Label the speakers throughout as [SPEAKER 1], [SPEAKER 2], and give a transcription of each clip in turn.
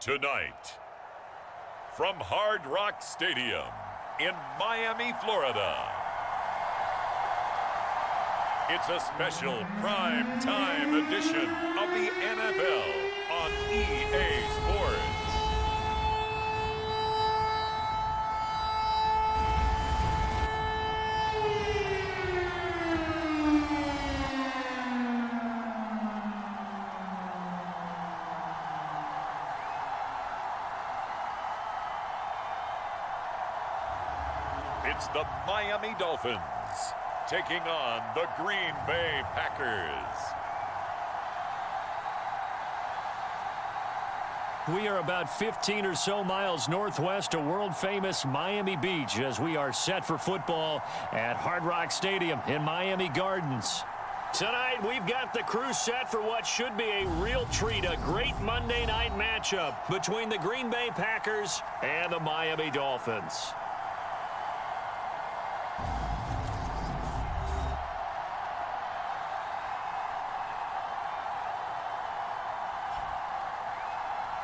[SPEAKER 1] Tonight, from Hard Rock Stadium in Miami, Florida, it's a special prime time edition of the NFL on EA Sports. It's the Miami Dolphins taking on the Green Bay Packers.
[SPEAKER 2] We are about 15 or so miles northwest of world-famous Miami Beach as we are set for football at Hard Rock Stadium in Miami Gardens. Tonight, we've got the crew set for what should be a real treat, a great Monday night matchup between the Green Bay Packers and the Miami Dolphins.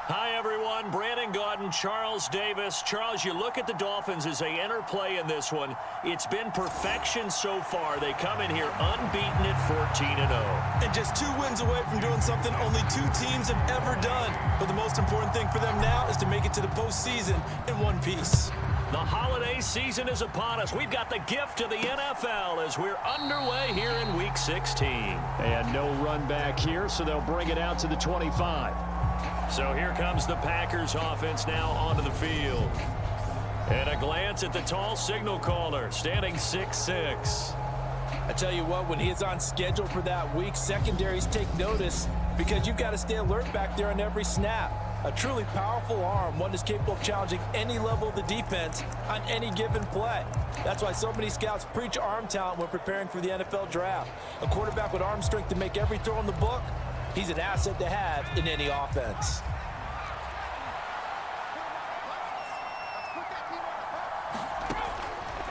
[SPEAKER 2] Hi, everyone. Brandon Gaudin, Charles Davis. Charles, you look at the Dolphins as they enter play in this one. It's been perfection so far. They come in here unbeaten at 14-0.
[SPEAKER 3] And just 2 wins away from doing something only 2 teams have ever done. But the most important thing for them now is to make it to the postseason in one piece.
[SPEAKER 2] The holiday season is upon us. We've got the gift of the NFL as we're underway here in Week 16. And no run back here, so they'll bring it out to the 25. So here comes the Packers offense now onto the field. And a glance at the tall signal caller, standing 6'6".
[SPEAKER 3] I tell you what, when he is on schedule for that week, secondaries take notice because you've got to stay alert back there on every snap. A truly powerful arm, one that's capable of challenging any level of the defense on any given play. That's why so many scouts preach arm talent when preparing for the NFL draft. A quarterback with arm strength to make every throw in the book, he's an asset to have in any offense.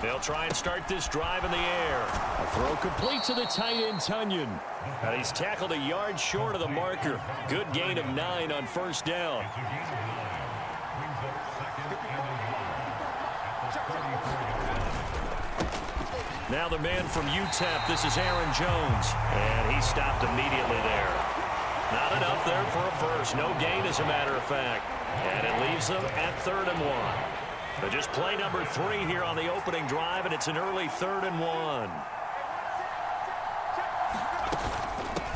[SPEAKER 2] They'll try and start this drive in the air. A throw complete to the tight end, Tunyon. And he's tackled a yard short of the marker. Good gain of 9 on first down. Now the man from UTEP, this is Aaron Jones. And he stopped immediately there. Not enough there for a first. No gain, as a matter of fact. And it leaves them at 3rd and 1. But just play number 3 here on the opening drive, and it's an early 3rd and 1.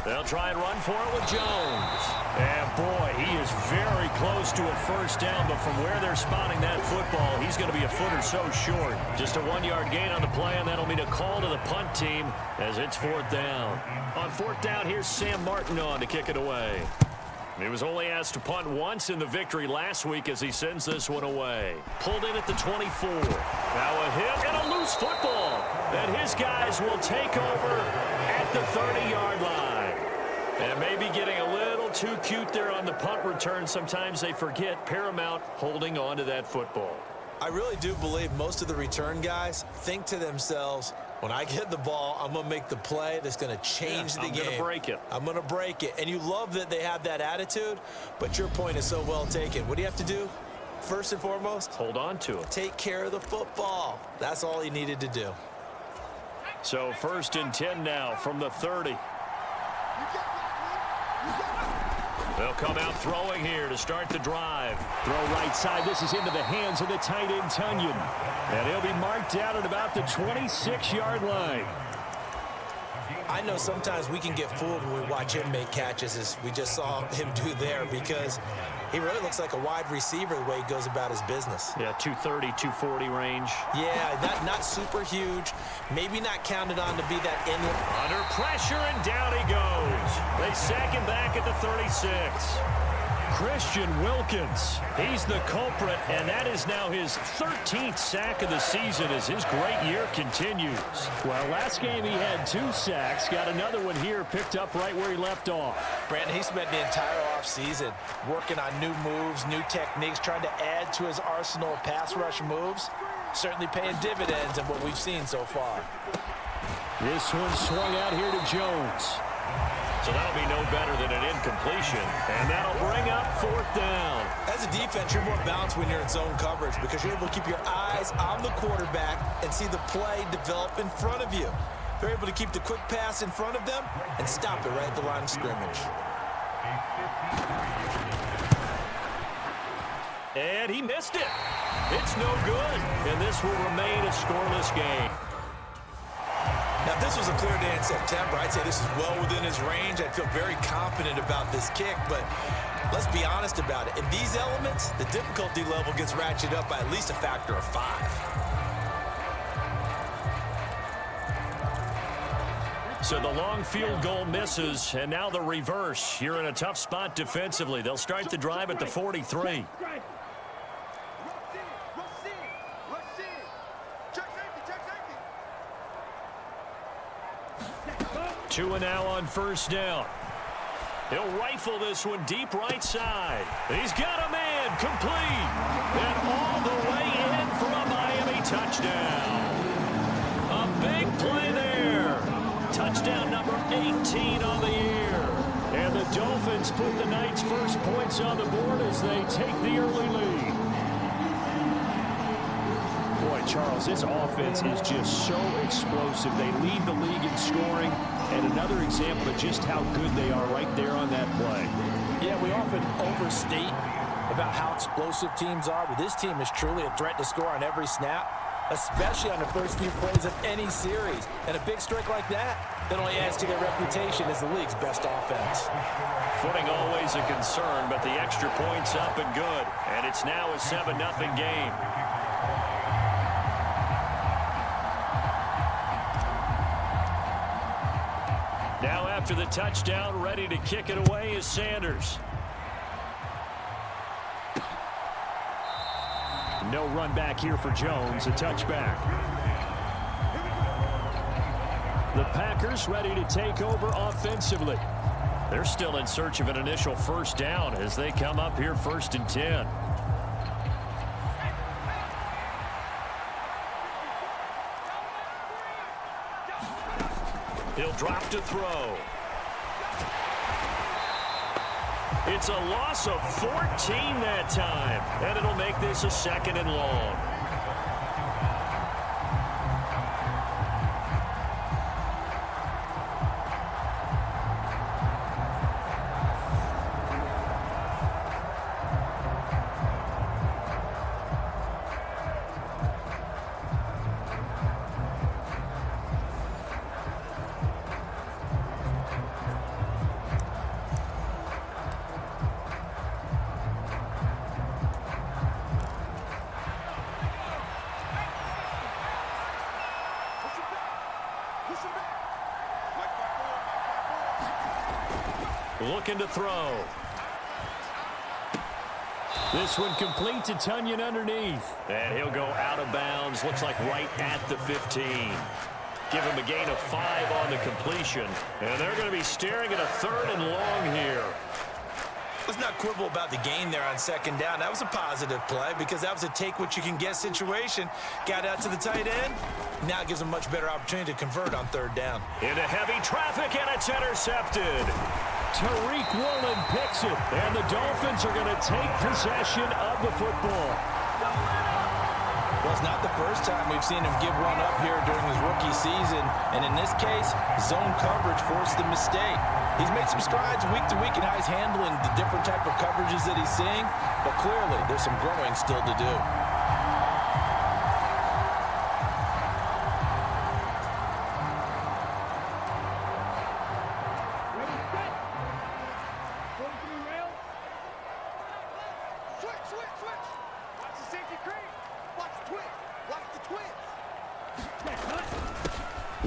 [SPEAKER 2] They'll try and run for it with Jones. And boy, he is very close to a first down, but from where they're spotting that football, he's going to be a foot or so short. Just a 1-yard gain on the play, and that'll mean a call to the punt team as it's 4th down. On 4th down, here's Sam Martin on to kick it away. He was only asked to punt once in the victory last week as he sends this one away. Pulled in at the 24. Now a hit and a loose football. And his guys will take over at the 30-yard line. And maybe getting a little too cute there on the punt return. Sometimes they forget paramount holding on to that football.
[SPEAKER 3] I really do believe most of the return guys think to themselves, when I get the ball, I'm going to make the play that's going to change the game.
[SPEAKER 2] I'm going to break it.
[SPEAKER 3] I'm going to break it. And you love that they have that attitude, but your point is so well taken. What do you have to do? First and foremost,
[SPEAKER 2] hold on to it.
[SPEAKER 3] Take care of the football. That's all he needed to do.
[SPEAKER 2] So 1st and 10 now from the 30. They'll come out throwing here to start the drive. Throw right side. This is into the hands of the tight end, Tunyon. And he'll be marked down at about the 26-yard line.
[SPEAKER 3] I know sometimes we can get fooled when we watch him make catches, as we just saw him do there, because he really looks like a wide receiver the way he goes about his business.
[SPEAKER 2] Yeah, 230, 240 range.
[SPEAKER 3] Yeah, not super huge. Maybe not counted on to be that inlet.
[SPEAKER 2] Under pressure, and down he goes. They sack him back at the 36. Christian Wilkins, he's the culprit, and that is now his 13th sack of the season as his great year continues. Well, last game he had 2 sacks, got another one here, picked up right where he left off.
[SPEAKER 3] Brandon, he spent the entire offseason working on new moves, new techniques, trying to add to his arsenal of pass rush moves. Certainly paying dividends in what we've seen so far.
[SPEAKER 2] This one swung out here to Jones. So that'll be no better than an incompletion. And that'll bring up 4th down.
[SPEAKER 3] As a defense, you're more balanced when you're in zone coverage because you're able to keep your eyes on the quarterback and see the play develop in front of you. They're able to keep the quick pass in front of them and stop it right at the line of scrimmage.
[SPEAKER 2] And he missed it. It's no good. And this will remain a scoreless game.
[SPEAKER 3] Now, if this was a clear day in September, I'd say this is well within his range. I'd feel very confident about this kick, but let's be honest about it. In these elements, the difficulty level gets ratcheted up by at least a factor of 5.
[SPEAKER 2] So the long field goal misses, and now the reverse. You're in a tough spot defensively. They'll start the drive at the 43. 2 and now on 1st down. He'll rifle this one deep right side. He's got a man complete. And all the way in for a Miami touchdown. A big play there. Touchdown number 18 on the year. And the Dolphins put the night's first points on the board as they take the early lead. Boy, Charles, this offense is just so explosive. They lead the league in scoring, and another example of just how good they are right there on that play.
[SPEAKER 3] Yeah, we often overstate about how explosive teams are, but this team is truly a threat to score on every snap, especially on the first few plays of any series. And a big strike like that only adds to their reputation as the league's best offense.
[SPEAKER 2] Footing always a concern, but the extra point's up and good. And it's now a 7-0 game. Now after the touchdown, ready to kick it away is Sanders. No run back here for Jones, a touchback. The Packers ready to take over offensively. They're still in search of an initial 1st down as they come up here 1st and 10. He'll drop to throw. It's a loss of 14 that time, and it'll make this a 2nd and long. Looking to throw. This one complete to Tunyon underneath. And he'll go out of bounds. Looks like right at the 15. Give him a gain of 5 on the completion. And they're going to be staring at a 3rd and long here.
[SPEAKER 3] Let's not quibble about the gain there on 2nd down. That was a positive play because that was a take-what-you-can-get situation. Got out to the tight end. Now it gives them a much better opportunity to convert on 3rd down.
[SPEAKER 2] Into heavy traffic, and it's intercepted. Tariq Woolen picks it, and the Dolphins are going to take possession of the football.
[SPEAKER 3] Well, it's not the first time we've seen him give one up here during his rookie season, and in this case, zone coverage forced the mistake. He's made some strides week to week in how he's handling the different type of coverages that he's seeing, but clearly there's some growing still to do.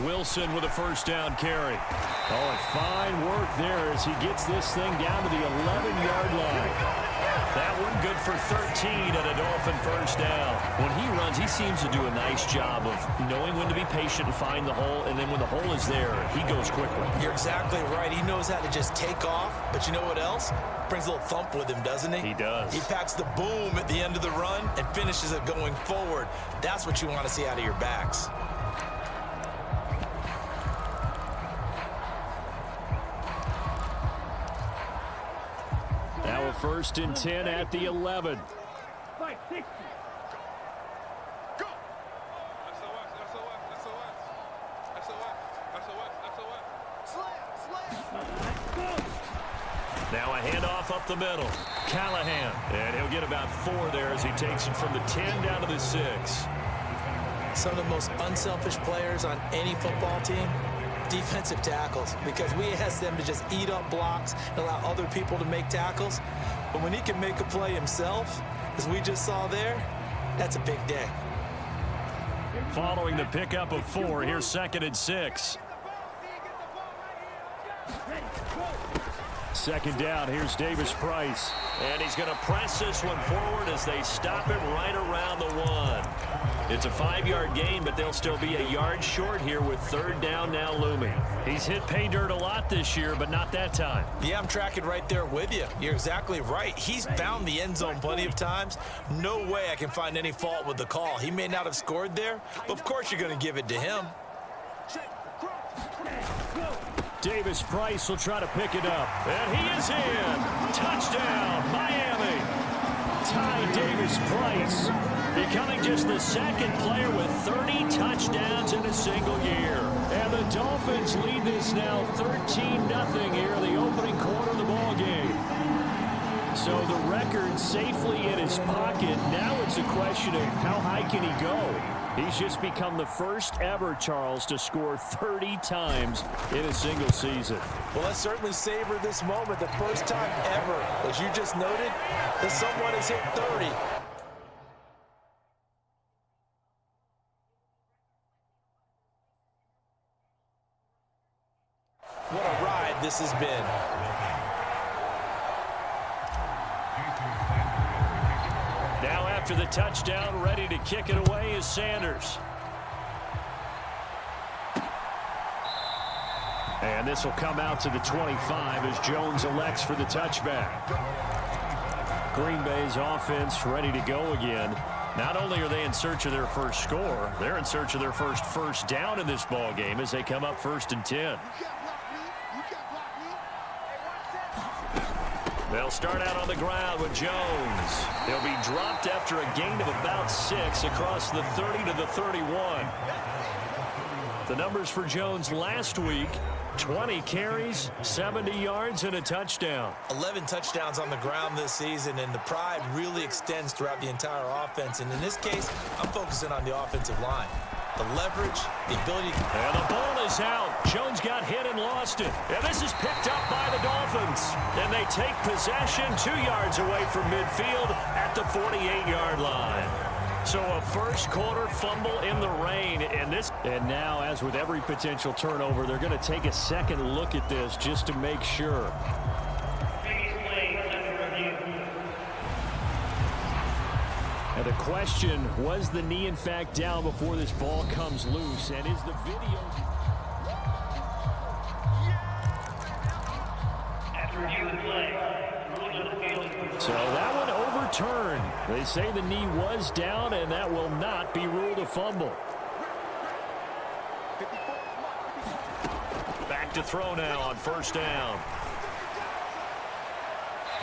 [SPEAKER 2] Wilson with a 1st down carry. Oh, and fine work there as he gets this thing down to the 11-yard line. That one good for 13 at a Dolphin 1st down. When he runs, he seems to do a nice job of knowing when to be patient and find the hole, and then when the hole is there, he goes quickly.
[SPEAKER 3] You're exactly right. He knows how to just take off, but you know what else? Brings a little thump with him, doesn't he?
[SPEAKER 2] He does.
[SPEAKER 3] He packs the boom at the end of the run and finishes it going forward. That's what you want to see out of your backs.
[SPEAKER 2] first and 10 at the 11. Now a handoff up the middle. Callahan. And he'll get about 4 there as he takes it from the 10 down to the 6.
[SPEAKER 3] Some of the most unselfish players on any football team, defensive tackles, because we ask them to just eat up blocks and allow other people to make tackles. But when he can make a play himself, as we just saw there, that's a big day.
[SPEAKER 2] Following the pickup of 4, here's 2nd and 6. Second down, here's Davis Price. And he's going to press this one forward as they stop it right around the 1. It's a 5-yard gain, but they'll still be a yard short here with 3rd down now looming. He's hit pay dirt a lot this year, but not that time.
[SPEAKER 3] Yeah, I'm tracking right there with you. You're exactly right. He's found the end zone plenty of times. No way I can find any fault with the call. He may not have scored there, but of course you're going to give it to him.
[SPEAKER 2] Davis Price will try to pick it up. And he is in. Touchdown, Miami. Ty Davis Price becoming just the 2nd player with 30 touchdowns in a single year. And the Dolphins lead this now 13-0 here in the opening quarter of the ball game. So the record safely in his pocket. Now it's a question of how high can he go? He's just become the first ever, Charles, to score 30 times in a single season.
[SPEAKER 3] Well, let's certainly savor this moment. The first time ever, as you just noted, that someone has hit 30. What a ride this has been.
[SPEAKER 2] Now after the touchdown, ready to kick it away is Sanders. And this will come out to the 25 as Jones elects for the touchback. Green Bay's offense ready to go again. Not only are they in search of their first score, they're in search of their first down in this ball game as they come up 1st and 10. They'll start out on the ground with Jones. He'll be dropped after a gain of about 6 across the 30 to the 31. The numbers for Jones last week: 20 carries, 70 yards, and a touchdown.
[SPEAKER 3] 11 touchdowns on the ground this season, and the pride really extends throughout the entire offense. And in this case, I'm focusing on the offensive line. The leverage, the ability.
[SPEAKER 2] And the ball is out. Jones got hit and lost it. And this is picked up by the Dolphins. And they take possession 2 yards away from midfield at the 48-yard line. So a first quarter fumble in the rain. And now, as with every potential turnover, they're going to take a second look at this just to make sure. And the question, was the knee in fact down before this ball comes loose? And is the video... So that one overturned. They say the knee was down, and that will not be ruled a fumble. Back to throw now on 1st down.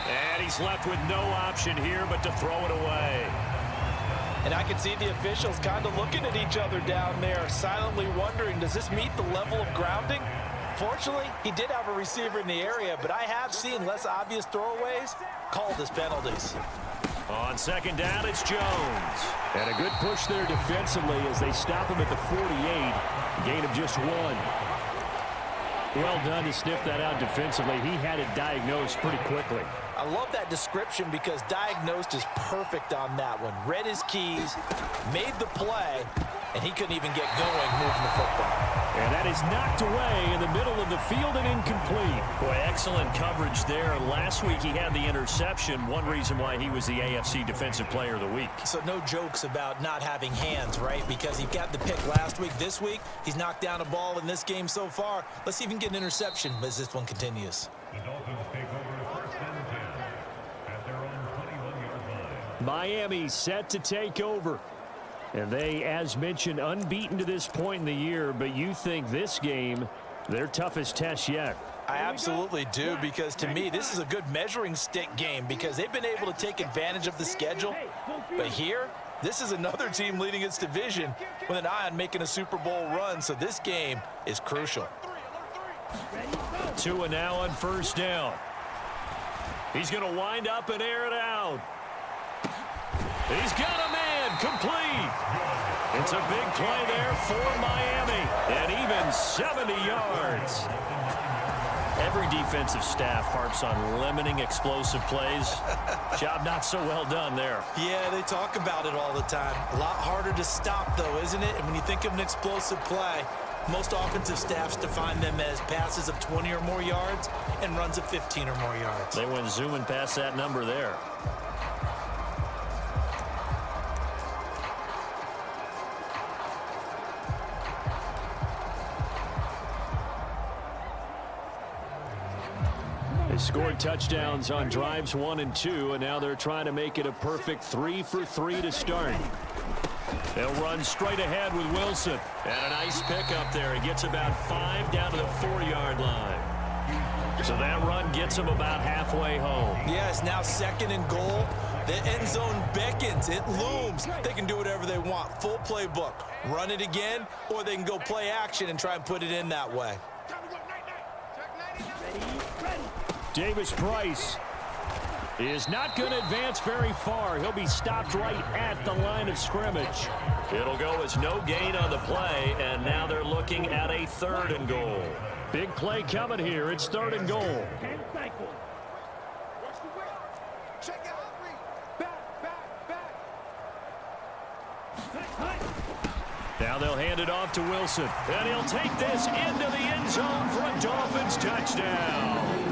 [SPEAKER 2] And he's left with no option here but to throw it away.
[SPEAKER 3] And I can see the officials kind of looking at each other down there, silently wondering, does this meet the level of grounding? Fortunately, he did have a receiver in the area, but I have seen less obvious throwaways called as penalties.
[SPEAKER 2] On 2nd down, it's Jones. And a good push there defensively as they stop him at the 48. Gain of just 1. Well done to sniff that out defensively. He had it diagnosed pretty quickly.
[SPEAKER 3] I love that description because diagnosed is perfect on that one. Read his keys, made the play, and he couldn't even get going moving the football.
[SPEAKER 2] And that is knocked away in the middle of the field and incomplete. Boy, excellent coverage there. Last week he had the interception. One reason why he was the AFC Defensive Player of the Week. So
[SPEAKER 3] no jokes about not having hands, right? Because he got the pick last week. This week, he's knocked down a ball in this game so far. Let's see if he can get an interception as this one continues.
[SPEAKER 1] The Dolphins take over 1st and 10 at their own 21-yard line.
[SPEAKER 2] Miami set to take over. And they, as mentioned, unbeaten to this point in the year, but you think this game, their toughest test yet.
[SPEAKER 3] I absolutely do, because to me, this is a good measuring stick game because they've been able to take advantage of the schedule. But here, this is another team leading its division with an eye on making a Super Bowl run, so this game is crucial.
[SPEAKER 2] Tua now on first down. He's going to wind up and air it out. He's got a man complete. It's a big play there for Miami, and even 70 yards. Every defensive staff harps on limiting explosive plays. Job not so well done there.
[SPEAKER 3] Yeah, they talk about it all the time. A lot harder to stop, though, isn't it? And when you think of an explosive play, most offensive staffs define them as passes of 20 or more yards and runs of 15 or more yards.
[SPEAKER 2] They went zooming past that number there. They scored touchdowns on drives 1 and 2, and now they're trying to make it a perfect 3 for 3 to start. They'll run straight ahead with Wilson. And a nice pickup there. He gets about 5 down to the 4-yard line. So that run gets him about halfway home.
[SPEAKER 3] Yes, now 2nd and goal. The end zone beckons. It looms. They can do whatever they want. Full playbook. Run it again, or they can go play action and try and put it in that way.
[SPEAKER 2] Davis Price is not going to advance very far. He'll be stopped right at the line of scrimmage. It'll go as no gain on the play, and now they're looking at a 3rd and goal. Big play coming here. It's 3rd and goal. Now they'll hand it off to Wilson, and he'll take this into the end zone for a Dolphins touchdown.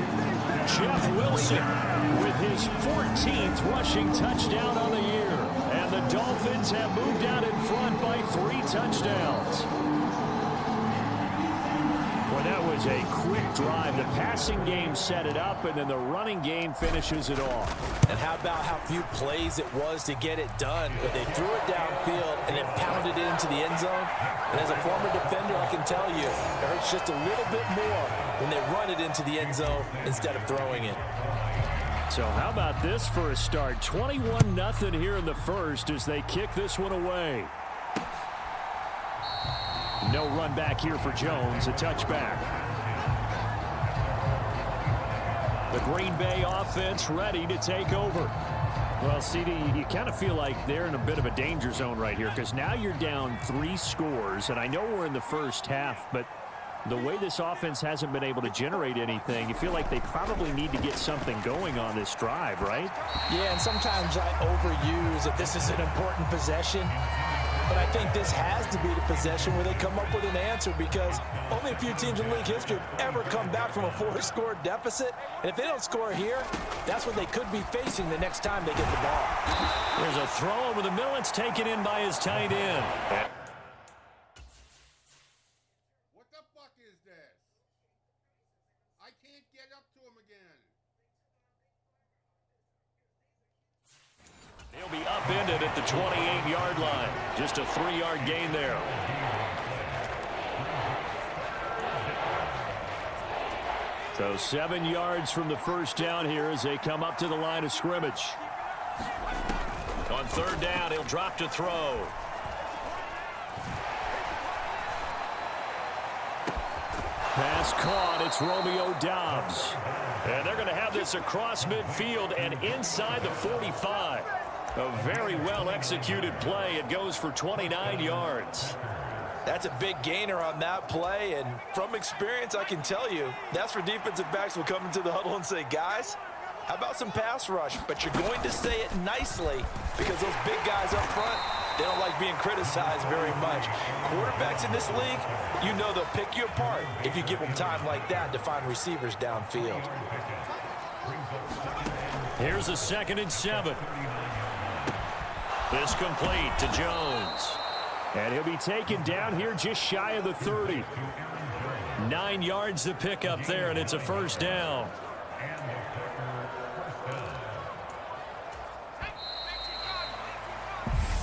[SPEAKER 2] Jeff Wilson with his 14th rushing touchdown on the year. And the Dolphins have moved out in front by 3 touchdowns. Well, that was a quick drive. The passing game set it up, and then the running game finishes it off.
[SPEAKER 3] And how about how few plays it was to get it done, but they threw it downfield and then pounded it into the end zone. And as a former defender, I can tell you, it hurts just a little bit more when they run it into the end zone instead of throwing it.
[SPEAKER 2] So how about this for a start? 21-0 here in the first as they kick this one away. No run back here for Jones, a touchback. The Green Bay offense ready to take over. Well, CD, you kind of feel like they're in a bit of a danger zone right here because now you're down 3 scores, and I know we're in the first half, but the way this offense hasn't been able to generate anything, you feel like they probably need to get something going on this drive, right?
[SPEAKER 3] Yeah, and sometimes I overuse that this is an important possession. But I think this has to be the possession where they come up with an answer because only a few teams in league history have ever come back from a 4-score deficit. And if they don't score here, that's what they could be facing the next time they get the ball.
[SPEAKER 2] There's a throw over the middle. It's taken in by his tight end.
[SPEAKER 4] What the fuck is this? I can't get up to him again.
[SPEAKER 2] He'll be upended at the 28-yard line. Just a 3-yard gain there. So 7 yards from the first down here as they come up to the line of scrimmage. On 3rd down, he'll drop to throw. Pass caught. It's Romeo Doubs. And they're going to have this across midfield and inside the 45. A very well-executed play. It goes for 29 yards.
[SPEAKER 3] That's a big gainer on that play, and from experience, I can tell you, that's where defensive backs will come into the huddle and say, guys, how about some pass rush? But you're going to say it nicely because those big guys up front, they don't like being criticized very much. Quarterbacks in this league, you know they'll pick you apart if you give them time like that to find receivers downfield.
[SPEAKER 2] Here's a 2nd and 7. This complete to Jones. And he'll be taken down here just shy of the 30. 9 yards to pick up there, and it's a 1st down.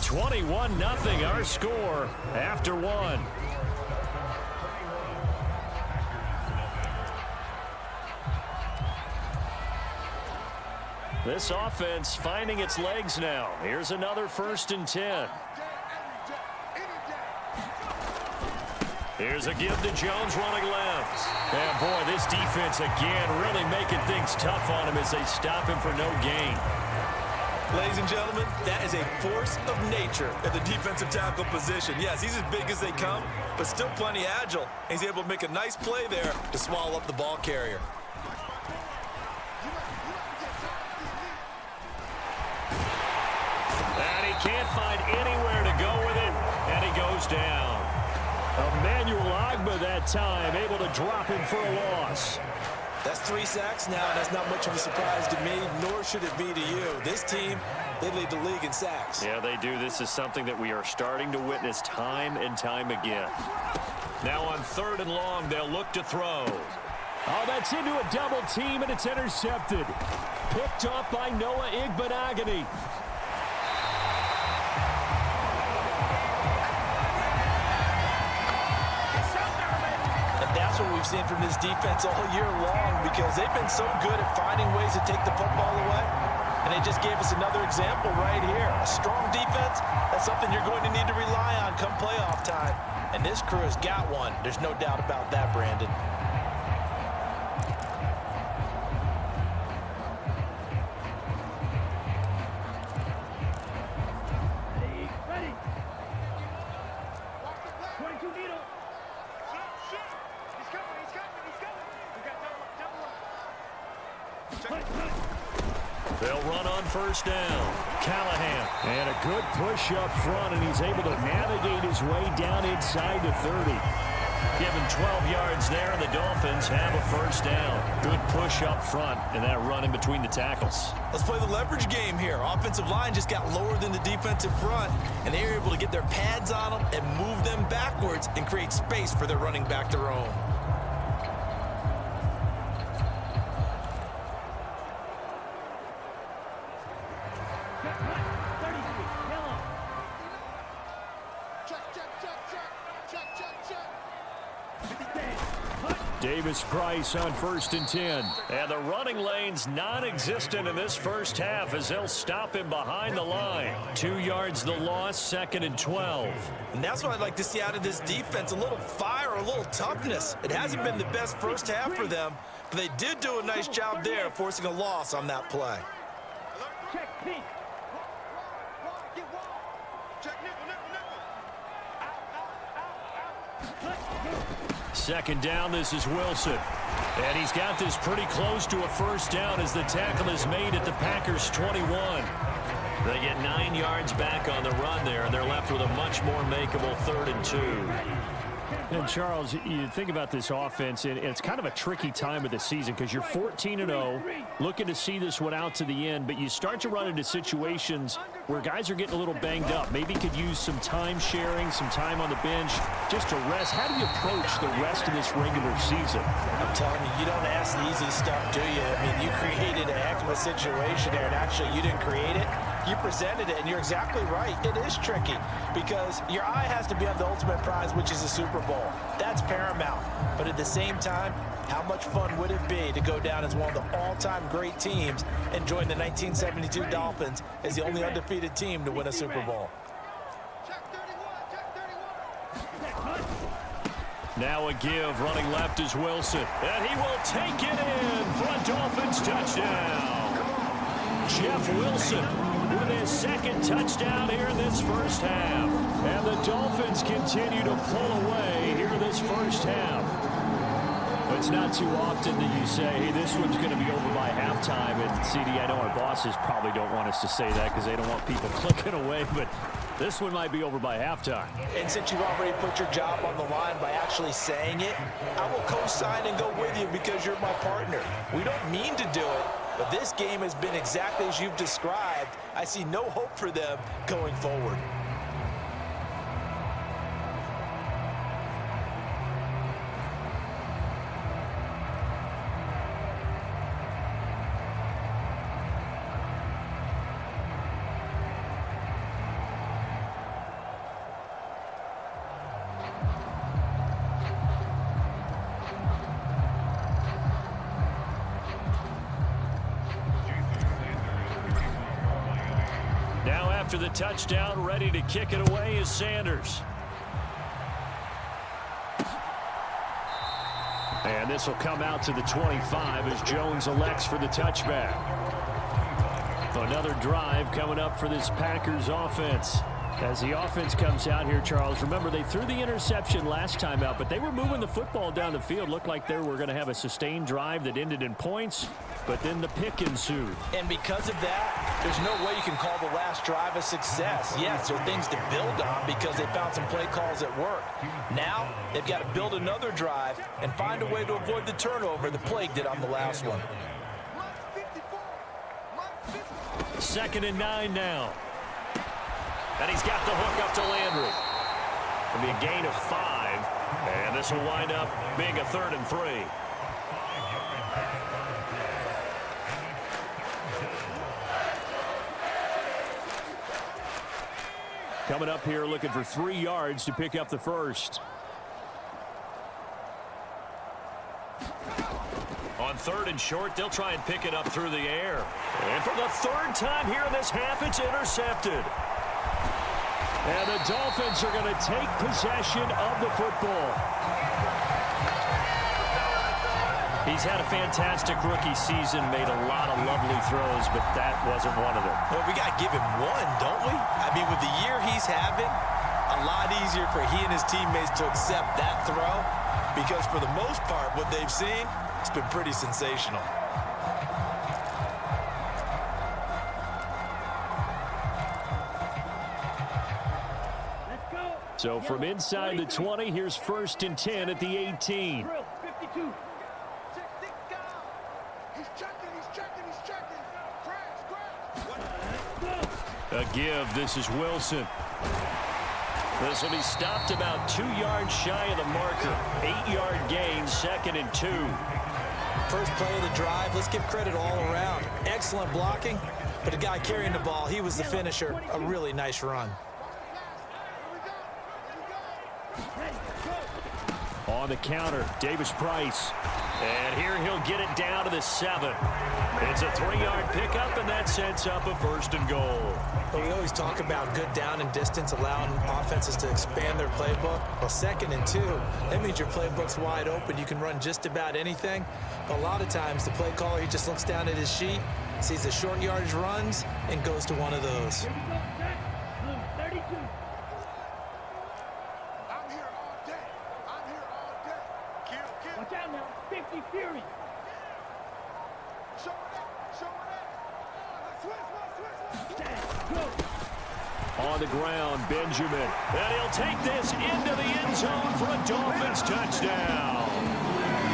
[SPEAKER 2] (21-0) our score after 1. This offense finding its legs now. Here's another 1st and 10. Here's a give to Jones running left. And boy, this defense again really making things tough on him as they stop him for no gain.
[SPEAKER 3] Ladies and gentlemen, that is a force of nature at the defensive tackle position. Yes, he's as big as they come, but still plenty agile. He's able to make a nice play there to swallow up the ball carrier.
[SPEAKER 2] And he can't find anywhere to go with it, and he goes down. Emmanuel Ogbah that time, able to drop him for a loss.
[SPEAKER 3] That's 3 sacks now, and that's not much of a surprise to me, nor should it be to you. This team, they lead the league in sacks.
[SPEAKER 2] Yeah, they do. This is something that we are starting to witness time and time again. Now on 3rd and long, they'll look to throw. Oh, that's into a double team, and it's intercepted. Picked off by Noah Igbenogany.
[SPEAKER 3] That's what we've seen from this defense all year long, because they've been so good at finding ways to take the football away. And they just gave us another example right here. A strong defense, that's something you're going to need to rely on come playoff time. And this crew has got one. There's no doubt about that, Brandon.
[SPEAKER 2] They'll run on 1st down. Callahan. And a good push up front, and he's able to navigate his way down inside the 30. Given 12 yards there, and the Dolphins have a 1st down. Good push up front, and that run in between the tackles.
[SPEAKER 3] Let's play the leverage game here. Offensive line just got lower than the defensive front, and they were able to get their pads on them and move them backwards and create space for their running back to roam.
[SPEAKER 2] Davis-Price on 1st and 10. And the running lane's non-existent in this 1st half as they'll stop him behind the line. 2 yards the loss, 2nd and 12.
[SPEAKER 3] And that's what I'd like to see out of this defense, a little fire, a little toughness. It hasn't been the best 1st half for them, but they did do a nice job there, forcing a loss on that play.
[SPEAKER 2] Second down, this is Wilson. And he's got this pretty close to a 1st down as the tackle is made at the Packers' 21. They get 9 yards back on the run there, and they're left with a much more makeable 3rd and 2. And Charles, you think about this offense, and it's kind of a tricky time of the season because you're 14-0, looking to see this one out to the end, but you start to run into situations where guys are getting a little banged up. Maybe could use some time sharing, some time on the bench, just to rest. How do you approach the rest of this regular season?
[SPEAKER 3] I'm telling you, you don't ask the easy stuff, do you? I mean, you created a heck of a situation there, and actually you didn't create it. You presented it, and you're exactly right. It is tricky because your eye has to be on the ultimate prize, which is the Super Bowl. That's paramount. But at the same time, how much fun would it be to go down as one of the all-time great teams and join the 1972 Dolphins as the only undefeated team to win a Super Bowl?
[SPEAKER 2] Now a give, running left is Wilson. And he will take it in for a Dolphins touchdown. Jeff Wilson with his 2nd touchdown here in this 1st half. And the Dolphins continue to pull away here in this 1st half. It's not too often that you say, hey, this one's going to be over by halftime. And CD, I know our bosses probably don't want us to say that because they don't want people clicking away, but this one might be over by halftime.
[SPEAKER 3] And since you've already put your job on the line by actually saying it, I will co-sign and go with you because you're my partner. We don't mean to do it, but this game has been exactly as you've described. I see no hope for them going forward.
[SPEAKER 2] after the touchdown, ready to kick it away is Sanders. And this will come out to the 25 as Jones elects for the touchback. Another drive coming up for this Packers offense. As the offense comes out here, Charles, remember they threw the interception last time out, but they were moving the football down the field. Looked like they were going to have a sustained drive that ended in points, but then the pick ensued.
[SPEAKER 3] And because of that, there's no way you can call the last drive a success. Yes, there are things to build on because they found some play calls at work. Now, they've got to build another drive and find a way to avoid the turnover the plagued it on the last one.
[SPEAKER 2] 2nd and 9 now. And he's got the hook up to Landry. It'll be a gain of 5. And this will wind up being a 3rd and 3. Coming up here looking for 3 yards to pick up the first. On 3rd and short, they'll try and pick it up through the air. And for the 3rd time here in this half, it's intercepted. And the Dolphins are going to take possession of the football. He's had a fantastic rookie season, made a lot of lovely throws, but that wasn't one of them.
[SPEAKER 3] Well, we got to give him one, don't we? I mean, with the year he's having, a lot easier for he and his teammates to accept that throw because for the most part, what they've seen, it's been pretty sensational.
[SPEAKER 2] So from inside the 20, here's 1st and 10 at the 18. A give. This is Wilson. This will be stopped about 2 yards shy of the marker. 8-yard gain, 2nd and 2.
[SPEAKER 3] First play of the drive. Let's give credit all around. Excellent blocking, but the guy carrying the ball, he was the finisher. A really nice run.
[SPEAKER 2] On the counter, Davis Price. And here he'll get it down to the 7. It's a 3-yard pickup, and that sets up a 1st and goal.
[SPEAKER 3] Well, we always talk about good down and distance, allowing offenses to expand their playbook. Well, 2nd and 2, that means your playbook's wide open. You can run just about anything. But a lot of times, the play caller, he just looks down at his sheet, sees the short yardage runs, and goes to one of those.
[SPEAKER 2] On the ground, Benjamin. And he'll take this into the end zone for a Dolphins touchdown.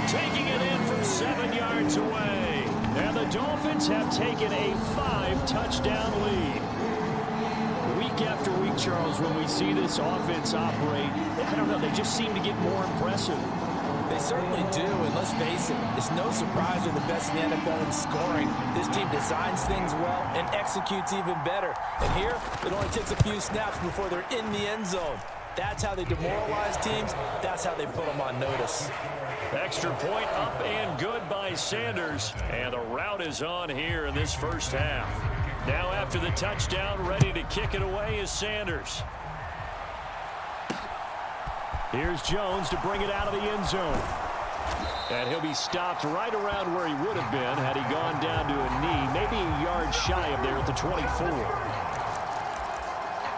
[SPEAKER 2] Taking it in from 7 yards away. And the Dolphins have taken a 5-touchdown lead. Week after week, Charles, when we see this offense operate, I don't know, they just seem to get more impressive.
[SPEAKER 3] They certainly do, and let's face it, it's no surprise they're the best in the NFL in scoring. This team designs things well and executes even better. And here, it only takes a few snaps before they're in the end zone. That's how they demoralize teams. That's how they put them on notice.
[SPEAKER 2] Extra point up and good by Sanders. And the route is on here in this first half. Now after the touchdown, ready to kick it away is Sanders. Here's Jones to bring it out of the end zone. And he'll be stopped right around where he would have been had he gone down to a knee, maybe a yard shy of there at the 24.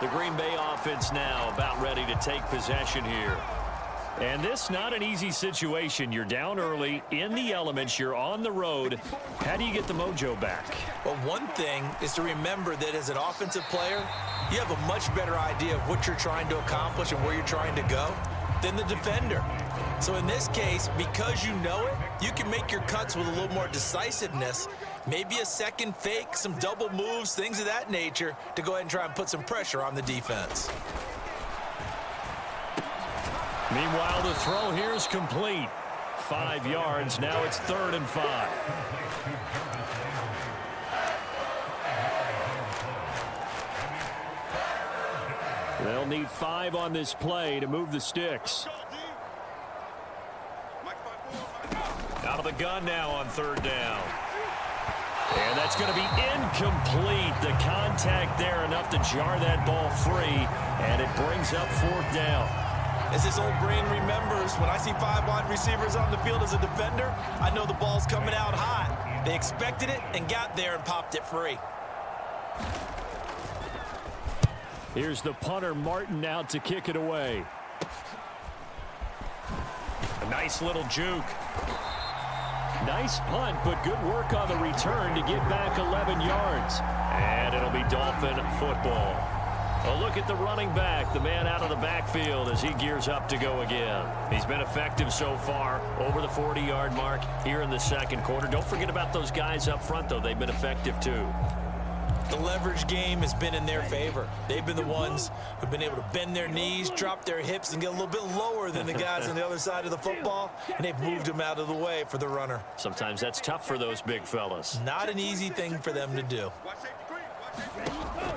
[SPEAKER 2] The Green Bay offense now about ready to take possession here. And this not an easy situation. You're down early, in the elements, you're on the road. How do you get the mojo back?
[SPEAKER 3] Well, one thing is to remember that as an offensive player, you have a much better idea of what you're trying to accomplish and where you're trying to go than the defender. So in this case, because you know it, you can make your cuts with a little more decisiveness, maybe a second fake, some double moves, things of that nature, to go ahead and try and put some pressure on the defense.
[SPEAKER 2] Meanwhile, the throw here is complete. 5 yards. Now it's 3rd and 5. They'll need 5 on this play to move the sticks. Out of the gun now on 3rd down. And that's going to be incomplete. The contact there enough to jar that ball free, and it brings up 4th down.
[SPEAKER 3] As his old brain remembers, when I see 5 wide receivers on the field as a defender, I know the ball's coming out hot. They expected it and got there and popped it free.
[SPEAKER 2] Here's the punter, Martin, out to kick it away. A nice little juke. Nice punt, but good work on the return to get back 11 yards. And it'll be Dolphin football. A look at the running back, the man out of the backfield as he gears up to go again. He's been effective so far, over the 40-yard mark here in the second quarter. Don't forget about those guys up front, though. They've been effective, too.
[SPEAKER 3] The leverage game has been in their favor. They've been the ones who've been able to bend their knees, drop their hips, and get a little bit lower than the guys on the other side of the football, and they've moved them out of the way for the runner.
[SPEAKER 2] Sometimes that's tough for those big fellas.
[SPEAKER 3] Not an easy thing for them to do.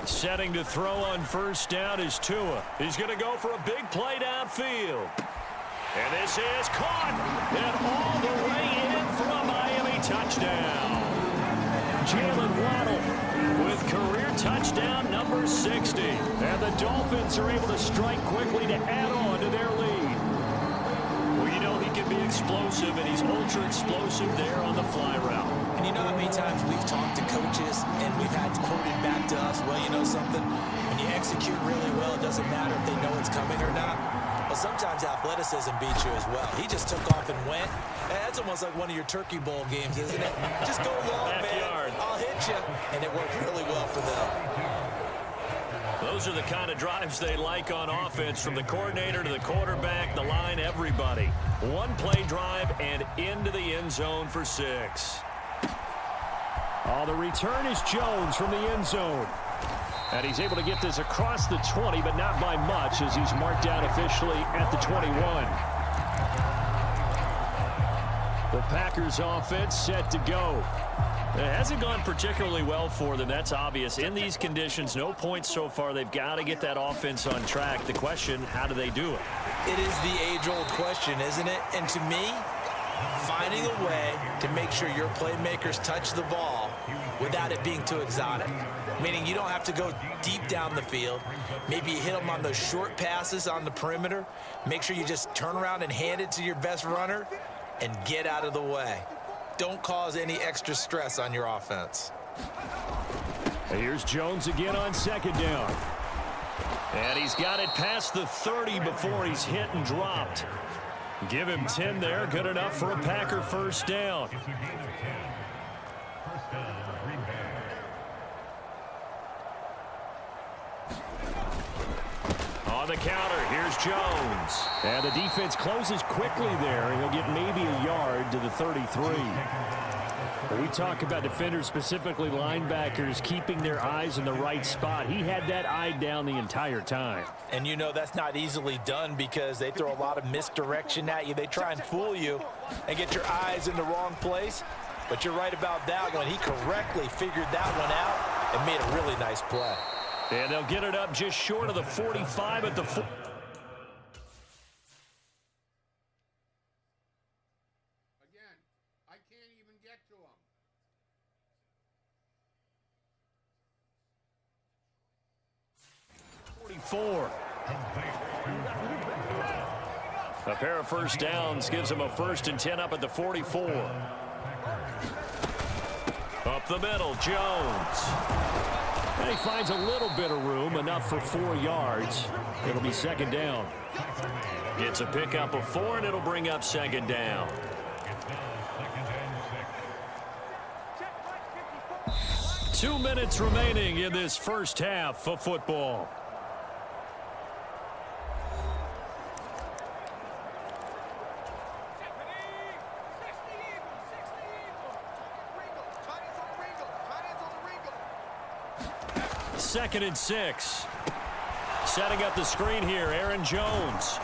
[SPEAKER 2] Setting to throw on 1st down is Tua. He's going to go for a big play downfield. And this is caught, and all the way in for a Miami touchdown. Jalen Waddle with career touchdown number 60. And the Dolphins are able to strike quickly to add on to their lead. Well, you know he can be explosive, and he's ultra explosive there on the fly route.
[SPEAKER 3] And you know how many times we've talked to coaches and we've had quoted back to us, well, you know something? When you execute really well, it doesn't matter if they know it's coming or not. Well, sometimes athleticism beats you as well. He just took off and went. That's almost like one of your Turkey Bowl games, isn't it? Just go long, man. I'll hit you. And it worked really well for them.
[SPEAKER 2] Those are the kind of drives they like on offense, from the coordinator to the quarterback, the line, everybody. One play drive and into the end zone for 6. Oh, the return is Jones from the end zone. And he's able to get this across the 20, but not by much, as he's marked down officially at the 21. The Packers offense set to go. It hasn't gone particularly well for them. That's obvious. In these conditions, no points so far. They've got to get that offense on track. The question, how do they do it?
[SPEAKER 3] It is the age-old question, isn't it? And to me, finding a way to make sure your playmakers touch the ball without it being too exotic. Meaning you don't have to go deep down the field. Maybe you hit them on those short passes on the perimeter. Make sure you just turn around and hand it to your best runner and get out of the way. Don't cause any extra stress on your offense.
[SPEAKER 2] Here's Jones again on 2nd down. And he's got it past the 30 before he's hit and dropped. Give him 10 there. Good enough for a Packer 1st down. On the counter, here's Jones. And the defense closes quickly there. He'll get maybe a yard to the 33. When we talk about defenders, specifically linebackers, keeping their eyes in the right spot, he had that eye down the entire time.
[SPEAKER 3] And you know that's not easily done because they throw a lot of misdirection at you. They try and fool you and get your eyes in the wrong place. But you're right about that one. He correctly figured that one out and made a really nice play.
[SPEAKER 2] And they'll get it up just short of the 45 at the 4.
[SPEAKER 4] Again, I can't even get to him.
[SPEAKER 2] A pair of 1st downs gives him a 1st and 10 up at the 44. Up the middle, Jones. And he finds a little bit of room, enough for 4 yards. It'll be 2nd down. It's a pickup of 4, and it'll bring up 2nd down. Two minutes remaining in this first half of football. Second and 6. Setting up the screen here, Aaron Jones.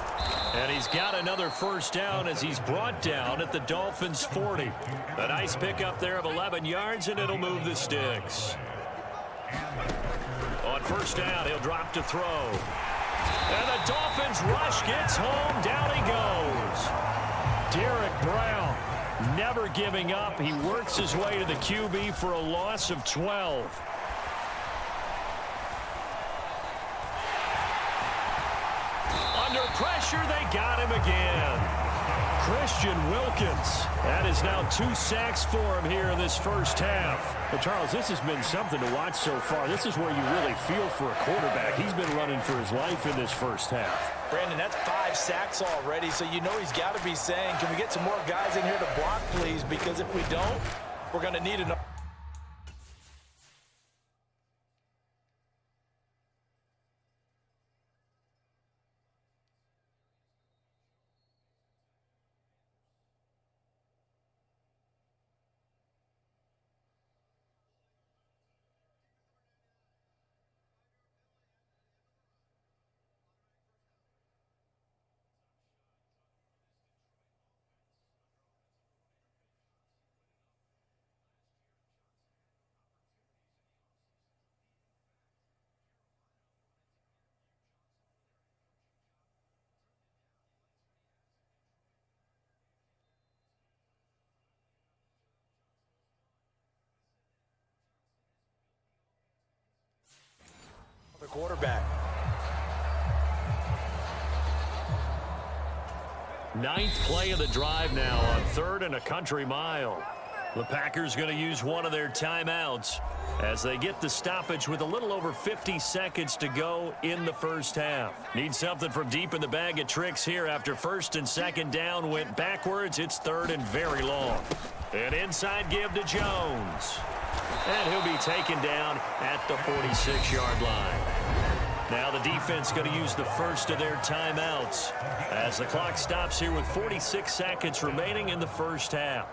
[SPEAKER 2] And he's got another 1st down as he's brought down at the Dolphins' 40. A nice pickup there of 11 yards, and it'll move the sticks. On 1st down, he'll drop to throw. And the Dolphins rush gets home. Down he goes. Derek Brown Never giving up. He works his way to the QB for a loss of 12. Under pressure, they got him again. Christian Wilkins. That is now 2 sacks for him here in this first half. Well, Charles, this has been something to watch so far. This is where you really feel for a quarterback. He's been running for his life in this first half.
[SPEAKER 3] Brandon, that's 5 sacks already, so you know he's got to be saying, can we get some more guys in here to block, please? Because if we don't, we're going to need another. Quarterback.
[SPEAKER 2] 9th play of the drive now on 3rd and a country mile. The Packers going to use one of their timeouts as they get the stoppage with a little over 50 seconds to go in the first half. Need something from deep in the bag of tricks here after 1st and 2nd down went backwards. It's 3rd and very long. An inside give to Jones. And he'll be taken down at the 46-yard line. Now the defense going to use the first of their timeouts as the clock stops here with 46 seconds remaining in the first half.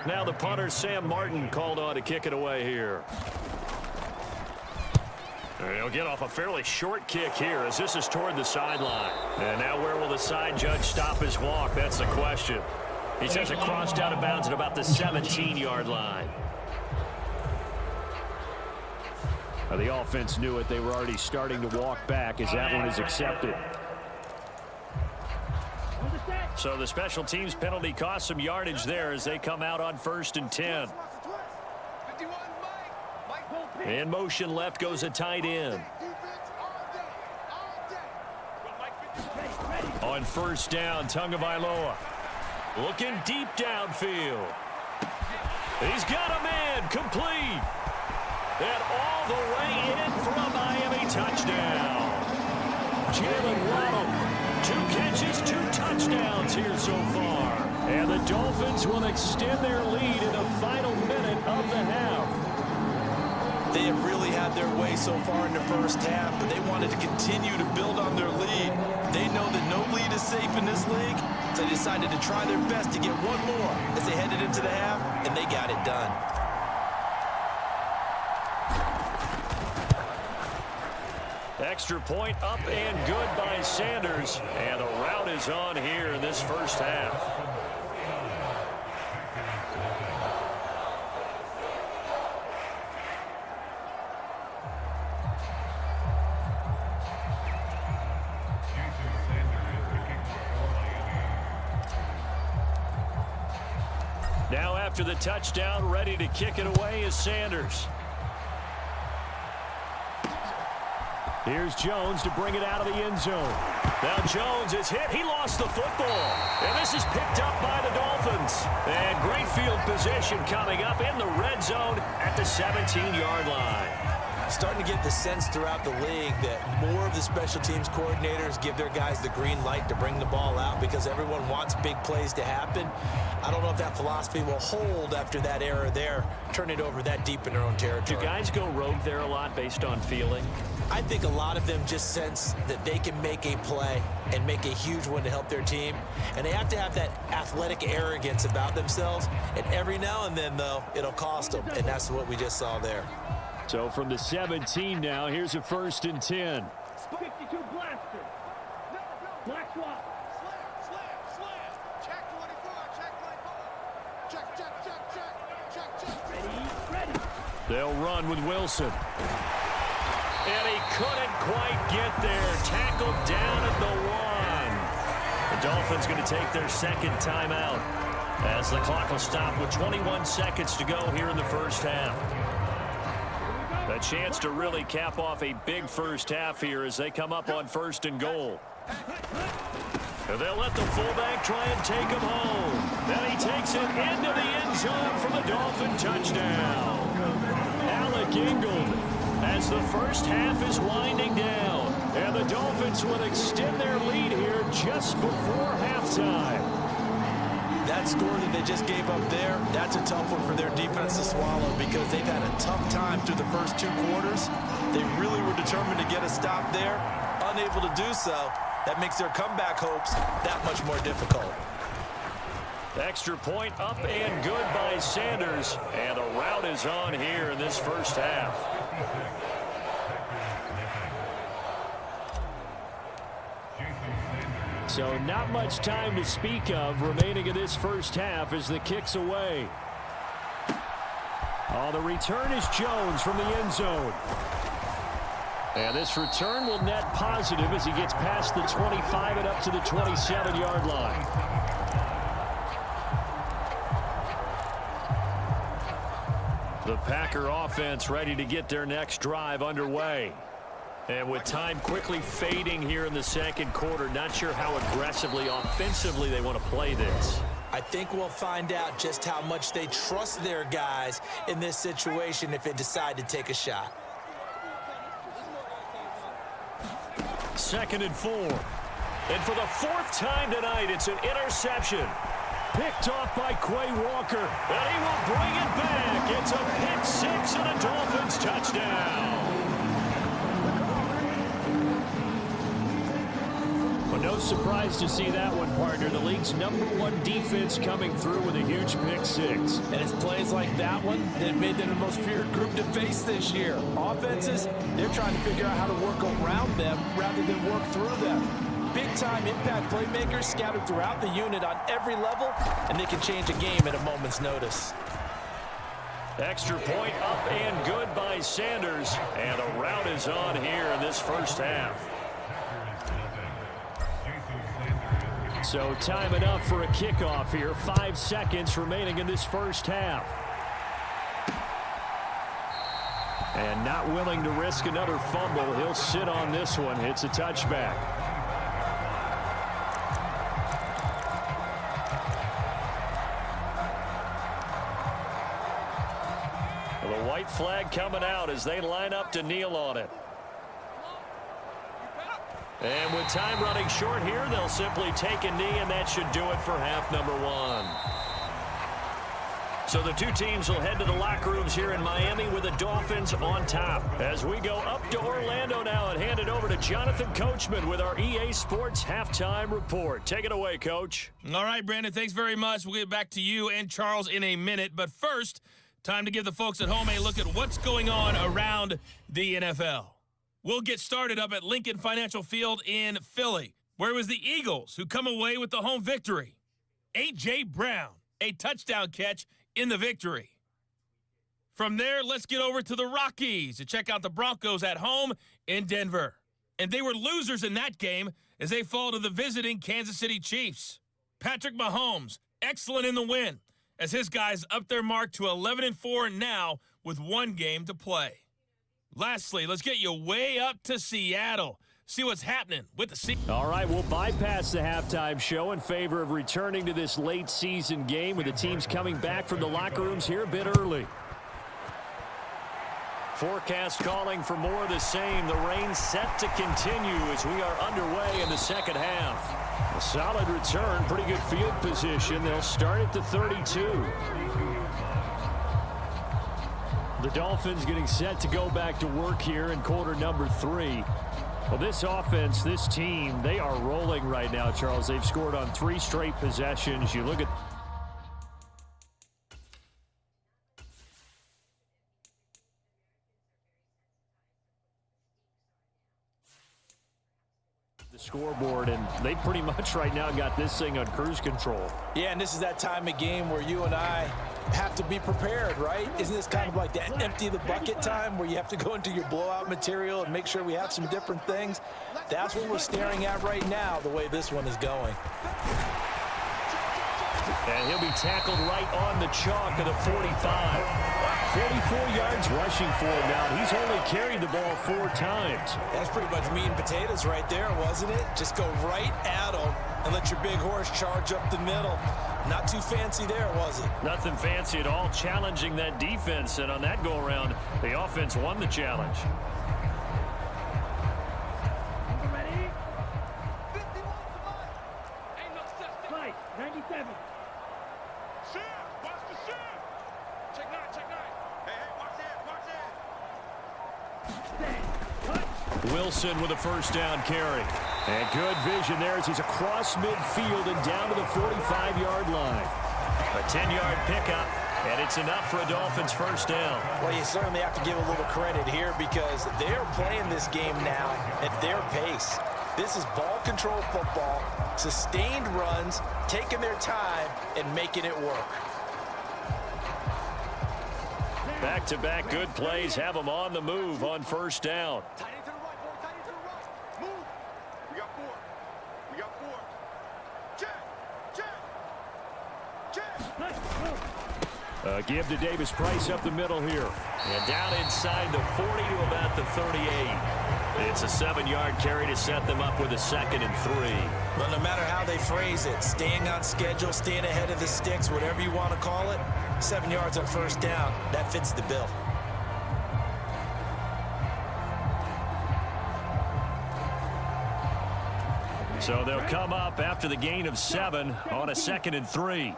[SPEAKER 2] Now the punter, Sam Martin, called on to kick it away here. He'll get off a fairly short kick here as this is toward the sideline. And now where will the side judge stop his walk? That's the question. He says it crossed out of bounds at about the 17-yard line. The offense knew it. They were already starting to walk back as that one is accepted. So the special teams penalty cost some yardage there as they come out on 1st and 10. In motion left goes a tight end. On 1st down, Tagovailoa looking deep downfield. He's got a man complete. And all the way in for a Miami touchdown. Jalen Waddle, 2 catches, 2 touchdowns here so far. And the Dolphins will extend their lead in the final minute of the half.
[SPEAKER 3] They have really had their way so far in the first half, but they wanted to continue to build on their lead. They know that no lead is safe in this league, so they decided to try their best to get one more as they headed into the half, and they got it done.
[SPEAKER 2] Extra point up and good by Sanders. And the rout is on here in this first half. Now after the touchdown, ready to kick it away is Sanders. Here's Jones to bring it out of the end zone. Now Jones is hit. He lost the football. And this is picked up by the Dolphins. And great field position coming up in the red zone at the 17-yard line.
[SPEAKER 3] Starting to get the sense throughout the league that more of the special teams coordinators give their guys the green light to bring the ball out because everyone wants big plays to happen. I don't know if that philosophy will hold after that error there, turn it over that deep in their own territory.
[SPEAKER 2] Do guys go rogue there a lot based on feeling?
[SPEAKER 3] I think a lot of them just sense that they can make a play and make a huge one to help their team. And they have to have that athletic arrogance about themselves. And every now and then, though, it'll cost them. And that's what we just saw there.
[SPEAKER 2] So from the 17 now, here's a 1st and 10.
[SPEAKER 5] 52 blaster. Black swap.
[SPEAKER 4] Slam. Check 24. Check.
[SPEAKER 5] Ready.
[SPEAKER 2] They'll run with Wilson. And he couldn't quite get there. Tackled down at the 1. The Dolphins going to take their 2nd timeout. As the clock will stop with 21 seconds to go here in the first half. A chance to really cap off a big first half here as they come up on 1st and goal. And they'll let the fullback try and take him home. Then he takes it into the end zone for the Dolphin touchdown. Alec Ingold as the first half is winding down. And the Dolphins will extend their lead here just before halftime.
[SPEAKER 3] That score that they just gave up there, that's a tough one for their defense to swallow because they've had a tough time through the first 2 quarters. They really were determined to get a stop there. Unable to do so, that makes their comeback hopes that much more difficult.
[SPEAKER 2] Extra point up and good by Sanders. And the route is on here in this first half. So not much time to speak of remaining in this first half as the kick's away. Oh, the return is Jones from the end zone. And this return will net positive as he gets past the 25 and up to the 27-yard line. The Packer offense ready to get their next drive underway. And with time quickly fading here in the second quarter, not sure how aggressively, offensively they want to play this.
[SPEAKER 3] I think we'll find out just how much they trust their guys in this situation if they decide to take a shot.
[SPEAKER 2] 2nd and 4. And for the 4th time tonight, it's an interception. Picked off by Quay Walker. And he will bring it back. It's a pick 6 and a Dolphins touchdown. No surprise to see that one, partner. The league's #1 defense coming through with a huge pick 6.
[SPEAKER 3] And it's plays like that one that made them the most feared group to face this year. Offenses, they're trying to figure out how to work around them rather than work through them. Big-time impact playmakers scattered throughout the unit on every level, and they can change a game at a moment's notice.
[SPEAKER 2] Extra point up and good by Sanders. And the route is on here in this first half. So time enough for a kickoff here. 5 seconds remaining in this first half. And not willing to risk another fumble. He'll sit on this one. It's a touchback. The white flag coming out as they line up to kneel on it. And with time running short here, they'll simply take a knee, and that should do it for half number 1. So the two teams will head to the locker rooms here in Miami with the Dolphins on top. As we go up to Orlando now and hand it over to Jonathan Coachman with our EA Sports Halftime Report. Take it away, Coach.
[SPEAKER 6] All right, Brandon, thanks very much. We'll get back to you and Charles in a minute. But first, time to give the folks at home a look at what's going on around the NFL. We'll get started up at Lincoln Financial Field in Philly, where it was the Eagles who come away with the home victory. A.J. Brown, a touchdown catch in the victory. From there, let's get over to the Rockies to check out the Broncos at home in Denver. And they were losers in that game as they fall to the visiting Kansas City Chiefs. Patrick Mahomes, excellent in the win, as his guys up their mark to 11-4 now with 1 game to play. Lastly, let's get you way up to Seattle. See what's happening with the Seahawks.
[SPEAKER 2] All right, we'll bypass the halftime show in favor of returning to this late season game with the teams coming back from the locker rooms here a bit early. Forecast calling for more of the same. The rain set to continue as we are underway in the second half. A solid return, pretty good field position. They'll start at the 32. The Dolphins getting set to go back to work here in quarter number 3. Well, this offense, this team, they are rolling right now, Charles. They've scored on 3 straight possessions. You look at the scoreboard, and they pretty much right now got this thing on cruise control.
[SPEAKER 3] Yeah, and this is that time of game where you and I have to be prepared, right? Isn't this kind of like that empty the bucket time where you have to go into your blowout material and make sure we have some different things? That's what we're staring at right now, the way this one is going.
[SPEAKER 2] And he'll be tackled right on the chalk of the 45. 44 yards rushing for him now. He's only carried the ball 4 times.
[SPEAKER 3] That's pretty much meat and potatoes right there, wasn't it? Just go right at him and let your big horse charge up the middle. Not too fancy there, was it?
[SPEAKER 2] Nothing fancy at all, challenging that defense. And on that go-around, the offense won the challenge.
[SPEAKER 5] Ready? 51 to mine. Ain't no such thing. Fight, 97.
[SPEAKER 4] Shift! Watch the shift! Check 9, check 9. Hey, watch that, watch that.
[SPEAKER 2] Wilson with a first down carry. And good vision there as he's across midfield and down to the 45-yard line. A 10-yard pickup, and it's enough for a Dolphins first down.
[SPEAKER 3] Well, you certainly have to give a little credit here because they're playing this game now at their pace. This is ball control football, sustained runs, taking their time, and making it work.
[SPEAKER 2] Back-to-back good plays have them on the move on first down.
[SPEAKER 4] Tight end to the right, boy, tight end to the right. Move. We got 4. We got 4. Check, check, check.
[SPEAKER 2] Give to Davis Price up the middle here. And down inside the 40 to about the 38. It's a 7-yard carry to set them up with a 2nd and 3.
[SPEAKER 3] Well, no matter how they phrase it, staying on schedule, staying ahead of the sticks, whatever you want to call it, 7 yards on first down, that fits the bill.
[SPEAKER 2] So they'll come up after the gain of 7 on a 2nd and 3.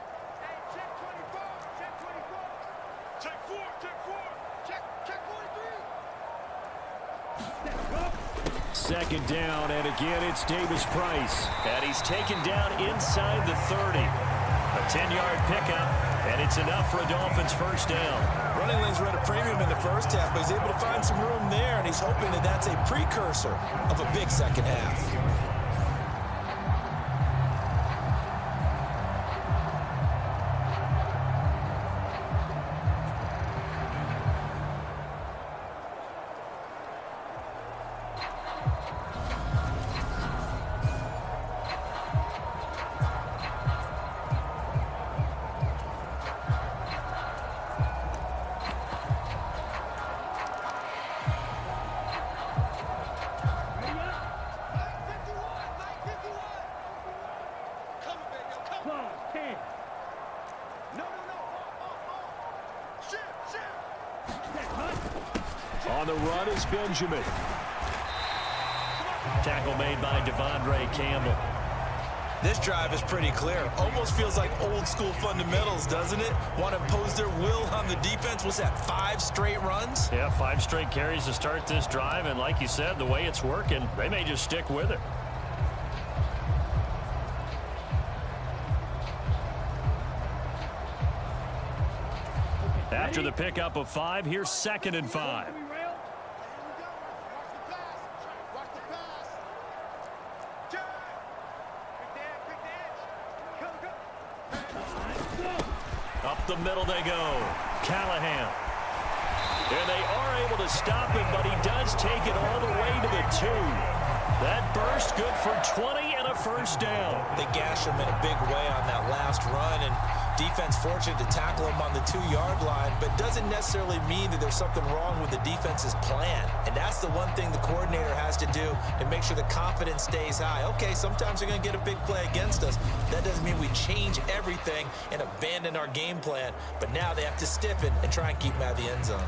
[SPEAKER 4] Check 4, check 4. Check 43.
[SPEAKER 2] 2nd down, and again it's Davis Price. And he's taken down inside the 30. A 10-yard pickup, and it's enough for a Dolphins first down.
[SPEAKER 3] Running lanes were at a premium in the first half, but he's able to find some room there, and he's hoping that that's a precursor of a big second half.
[SPEAKER 2] On the run is Benjamin. Tackle made by Devondre Campbell.
[SPEAKER 3] This drive is pretty clear. Almost feels like old school fundamentals, doesn't it? Want to impose their will on the defense. What's that, 5 straight runs?
[SPEAKER 2] Yeah, 5 straight carries to start this drive, and like you said, the way it's working, they may just stick with it. After the pickup of 5, here's 2nd and 5.
[SPEAKER 4] Watch the pass. Check.
[SPEAKER 2] Up the middle they go. Callahan. And they are able to stop him, but he does take it all the way to the 2. That burst good for 20 and a first down.
[SPEAKER 3] They gash him in a big way on that last run, and defense fortunate to tackle him on the 2-yard line, but doesn't necessarily mean that there's something wrong with the defense's plan. And that's the one thing the coordinator has to do to make sure the confidence stays high. Okay, sometimes they're going to get a big play against us. That doesn't mean we change everything and abandon our game plan, but now they have to stiffen and try and keep him out of the end zone.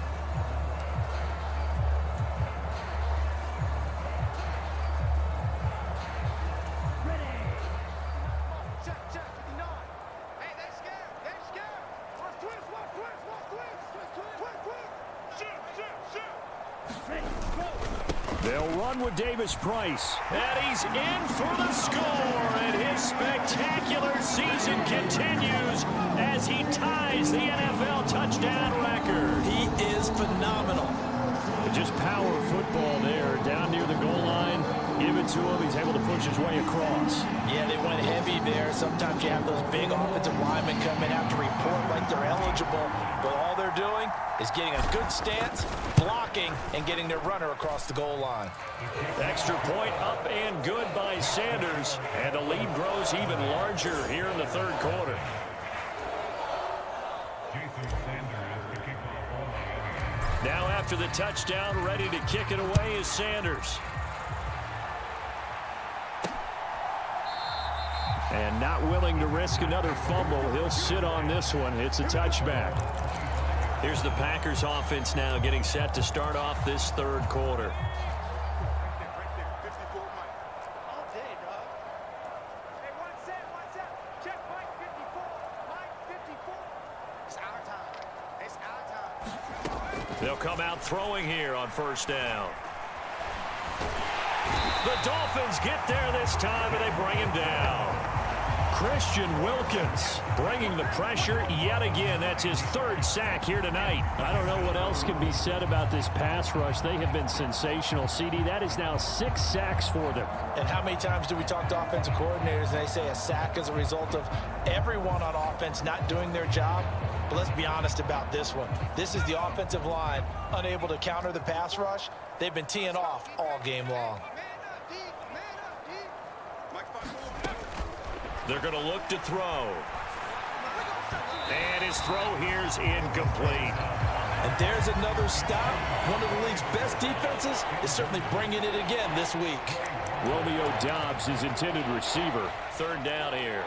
[SPEAKER 2] They'll run with Davis Price. And he's in for the score. And his spectacular season continues as he ties the NFL touchdown record.
[SPEAKER 3] He is phenomenal.
[SPEAKER 2] Just power football there. Down near the goal line. Give it to him. He's able to push his way across.
[SPEAKER 3] Yeah, they went heavy there. Sometimes you have those big offensive linemen come in, have to report like they're eligible. But all they're doing is getting a good stance, blocking, and getting their runner across the goal line.
[SPEAKER 2] Extra point up and good by Sanders. And the lead grows even larger here in the third quarter. Now after the touchdown, ready to kick it away is Sanders. And not willing to risk another fumble. He'll sit on this one. It's a touchback. Here's the Packers offense now getting set to start off this third quarter. They'll come out throwing here on first down. The Dolphins get there this time, and they bring him down. Christian Wilkins bringing the pressure yet again. That's his third sack here tonight.
[SPEAKER 7] I don't know what else can be said about this pass rush. They have been sensational, CD. That is now 6 sacks for them.
[SPEAKER 3] And how many times do we talk to offensive coordinators and they say a sack is a result of everyone on offense not doing their job? But let's be honest about this one. This is the offensive line unable to counter the pass rush. They've been teeing off all game long.
[SPEAKER 2] They're going to look to throw. And his throw here's incomplete.
[SPEAKER 3] And there's another stop. One of the league's best defenses is certainly bringing it again this week.
[SPEAKER 7] Romeo Doubs, his intended receiver.
[SPEAKER 2] Third down here.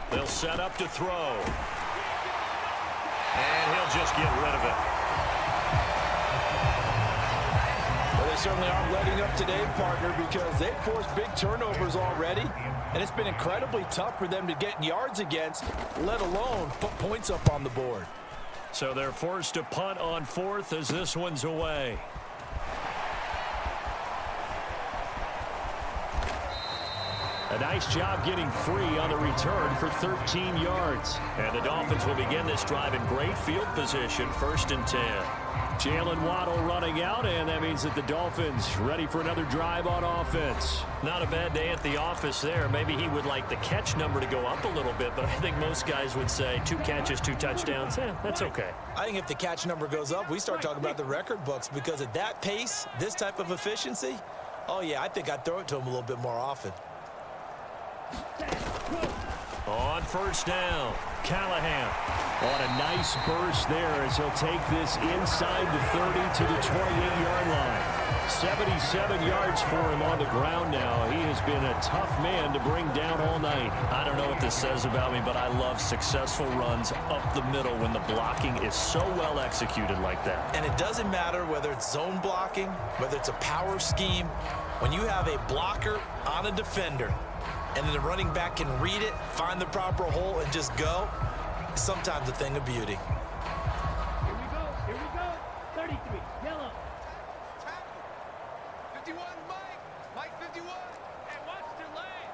[SPEAKER 2] They'll set up to throw. And he'll just get rid of it.
[SPEAKER 3] Well, they certainly aren't letting up today, partner, because they've forced big turnovers already. And it's been incredibly tough for them to get yards against, let alone put points up on the board.
[SPEAKER 2] So they're forced to punt on fourth as this one's away. A nice job getting free on the return for 13 yards. And the Dolphins will begin this drive in great field position, 1st and 10.
[SPEAKER 7] Jalen Waddle running out, and that means that the Dolphins ready for another drive on offense.
[SPEAKER 2] Not a bad day at the office there. Maybe he would like the catch number to go up a little bit, but I think most guys would say 2 catches, 2 touchdowns. That's okay.
[SPEAKER 3] I think if the catch number goes up, we start talking about the record books, because at that pace, this type of efficiency, oh yeah, I think I'd throw it to him a little bit more often.
[SPEAKER 2] On first down, Callahan.
[SPEAKER 7] On a nice burst there as he'll take this inside the 30 to the 28-yard line. 77 yards for him on the ground now. He has been a tough man to bring down all night.
[SPEAKER 2] I don't know what this says about me, but I love successful runs up the middle when the blocking is so well executed like that.
[SPEAKER 3] And it doesn't matter whether it's zone blocking, whether it's a power scheme. When you have a blocker on a defender, and then the running back can read it, find the proper hole, and just go, sometimes a thing of beauty.
[SPEAKER 5] Here we go. 33, yellow.
[SPEAKER 4] 51, Mike 51.
[SPEAKER 5] Hey, watch the lane.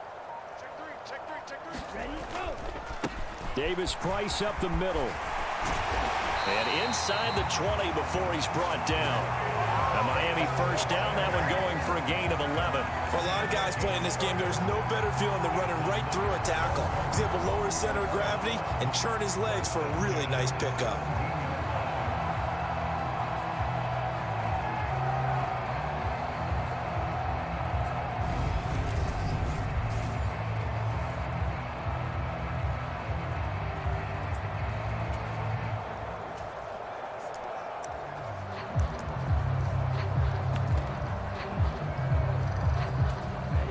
[SPEAKER 5] Check three. Ready, go.
[SPEAKER 7] Davis Price up the middle.
[SPEAKER 2] And inside the 20 before he's brought down. A Miami first down, that one going for a gain of 11.
[SPEAKER 3] For a lot of guys playing this game, there's no better feeling than running right through a tackle. He's able to lower his center of gravity and churn his legs for a really nice pickup.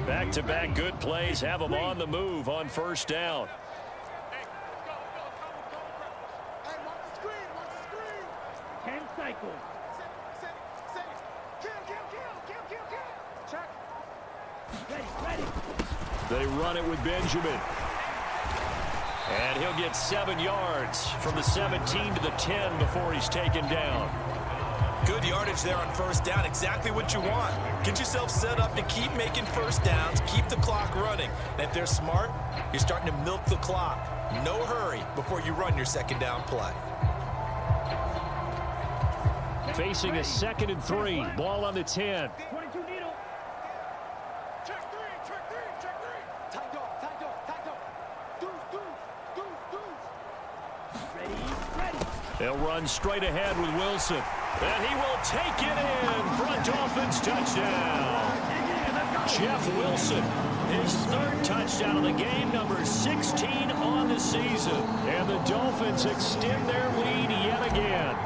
[SPEAKER 2] Back-to-back good plays have them on the move on first down.
[SPEAKER 4] Hey, go. Hey, watch the screen.
[SPEAKER 5] 10 cycles.
[SPEAKER 4] Set it. Kill. Check.
[SPEAKER 5] Ready.
[SPEAKER 7] They run it with Benjamin.
[SPEAKER 2] And he'll get 7 yards from the 17 to the 10 before he's taken down.
[SPEAKER 3] Good yardage there on first down, exactly what you want. Get yourself set up to keep making first downs, keep the clock running. And if they're smart, you're starting to milk the clock. No hurry before you run your second down play.
[SPEAKER 7] Facing a 2nd and 3, ball on the 10.
[SPEAKER 5] 22 needle.
[SPEAKER 4] Check three. Tight dog. Deuce.
[SPEAKER 5] Ready.
[SPEAKER 2] They'll run straight ahead with Wilson. And he will take it in for a Dolphins touchdown. Jeff Wilson
[SPEAKER 7] His third touchdown of the game, number 16 on the season. And the Dolphins extend their lead yet again.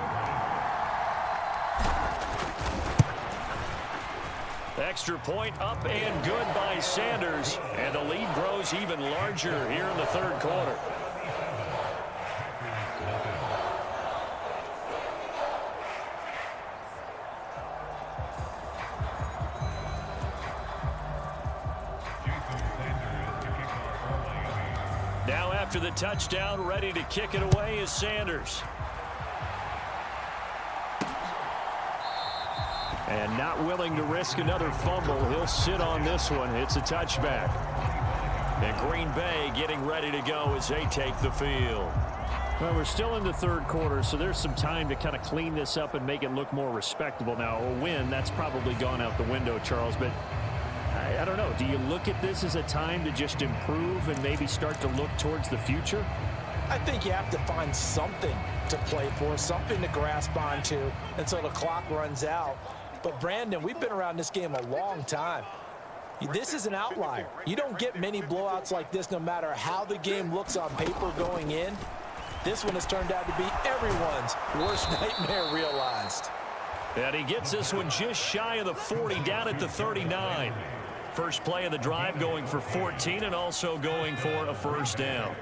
[SPEAKER 7] Extra point up and good by Sanders. And the lead grows even larger here in the third quarter. Now after the touchdown, ready to kick it away is Sanders. And not willing to risk another fumble. He'll sit on this one. It's a touchback. And Green Bay getting ready to go as they take the field. Well, we're still in the third quarter, so there's some time to kind of clean this up and make it look more respectable. Now, a win, that's probably gone out the window, Charles, but I don't know. Do you look at this as a time to just improve and maybe start to look towards the future?
[SPEAKER 3] I think you have to find something to play for, something to grasp onto until the clock runs out. But, Brandon, we've been around this game a long time. This is an outlier. You don't get many blowouts like this no matter how the game looks on paper going in. This one has turned out to be everyone's worst nightmare realized.
[SPEAKER 7] And he gets this one just shy of the 40, down at the 39. First play of the drive going for 14 and also going for a first down.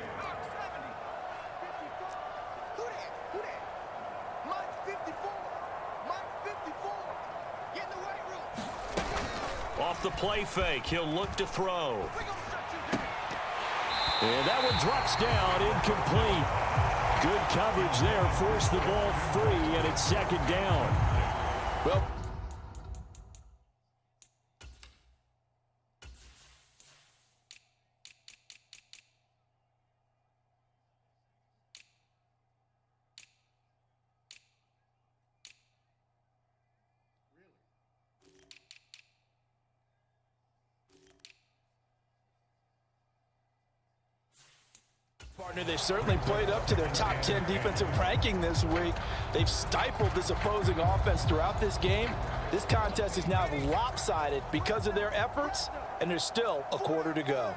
[SPEAKER 7] Off the play fake, he'll look to throw. And that one drops down, incomplete. Good coverage there, forced the ball free, and it's second down.
[SPEAKER 3] Well, partner, they've certainly played up to their top 10 defensive ranking this week. They've stifled this opposing offense throughout this game. This contest is now lopsided because of their efforts, and there's still a quarter to go.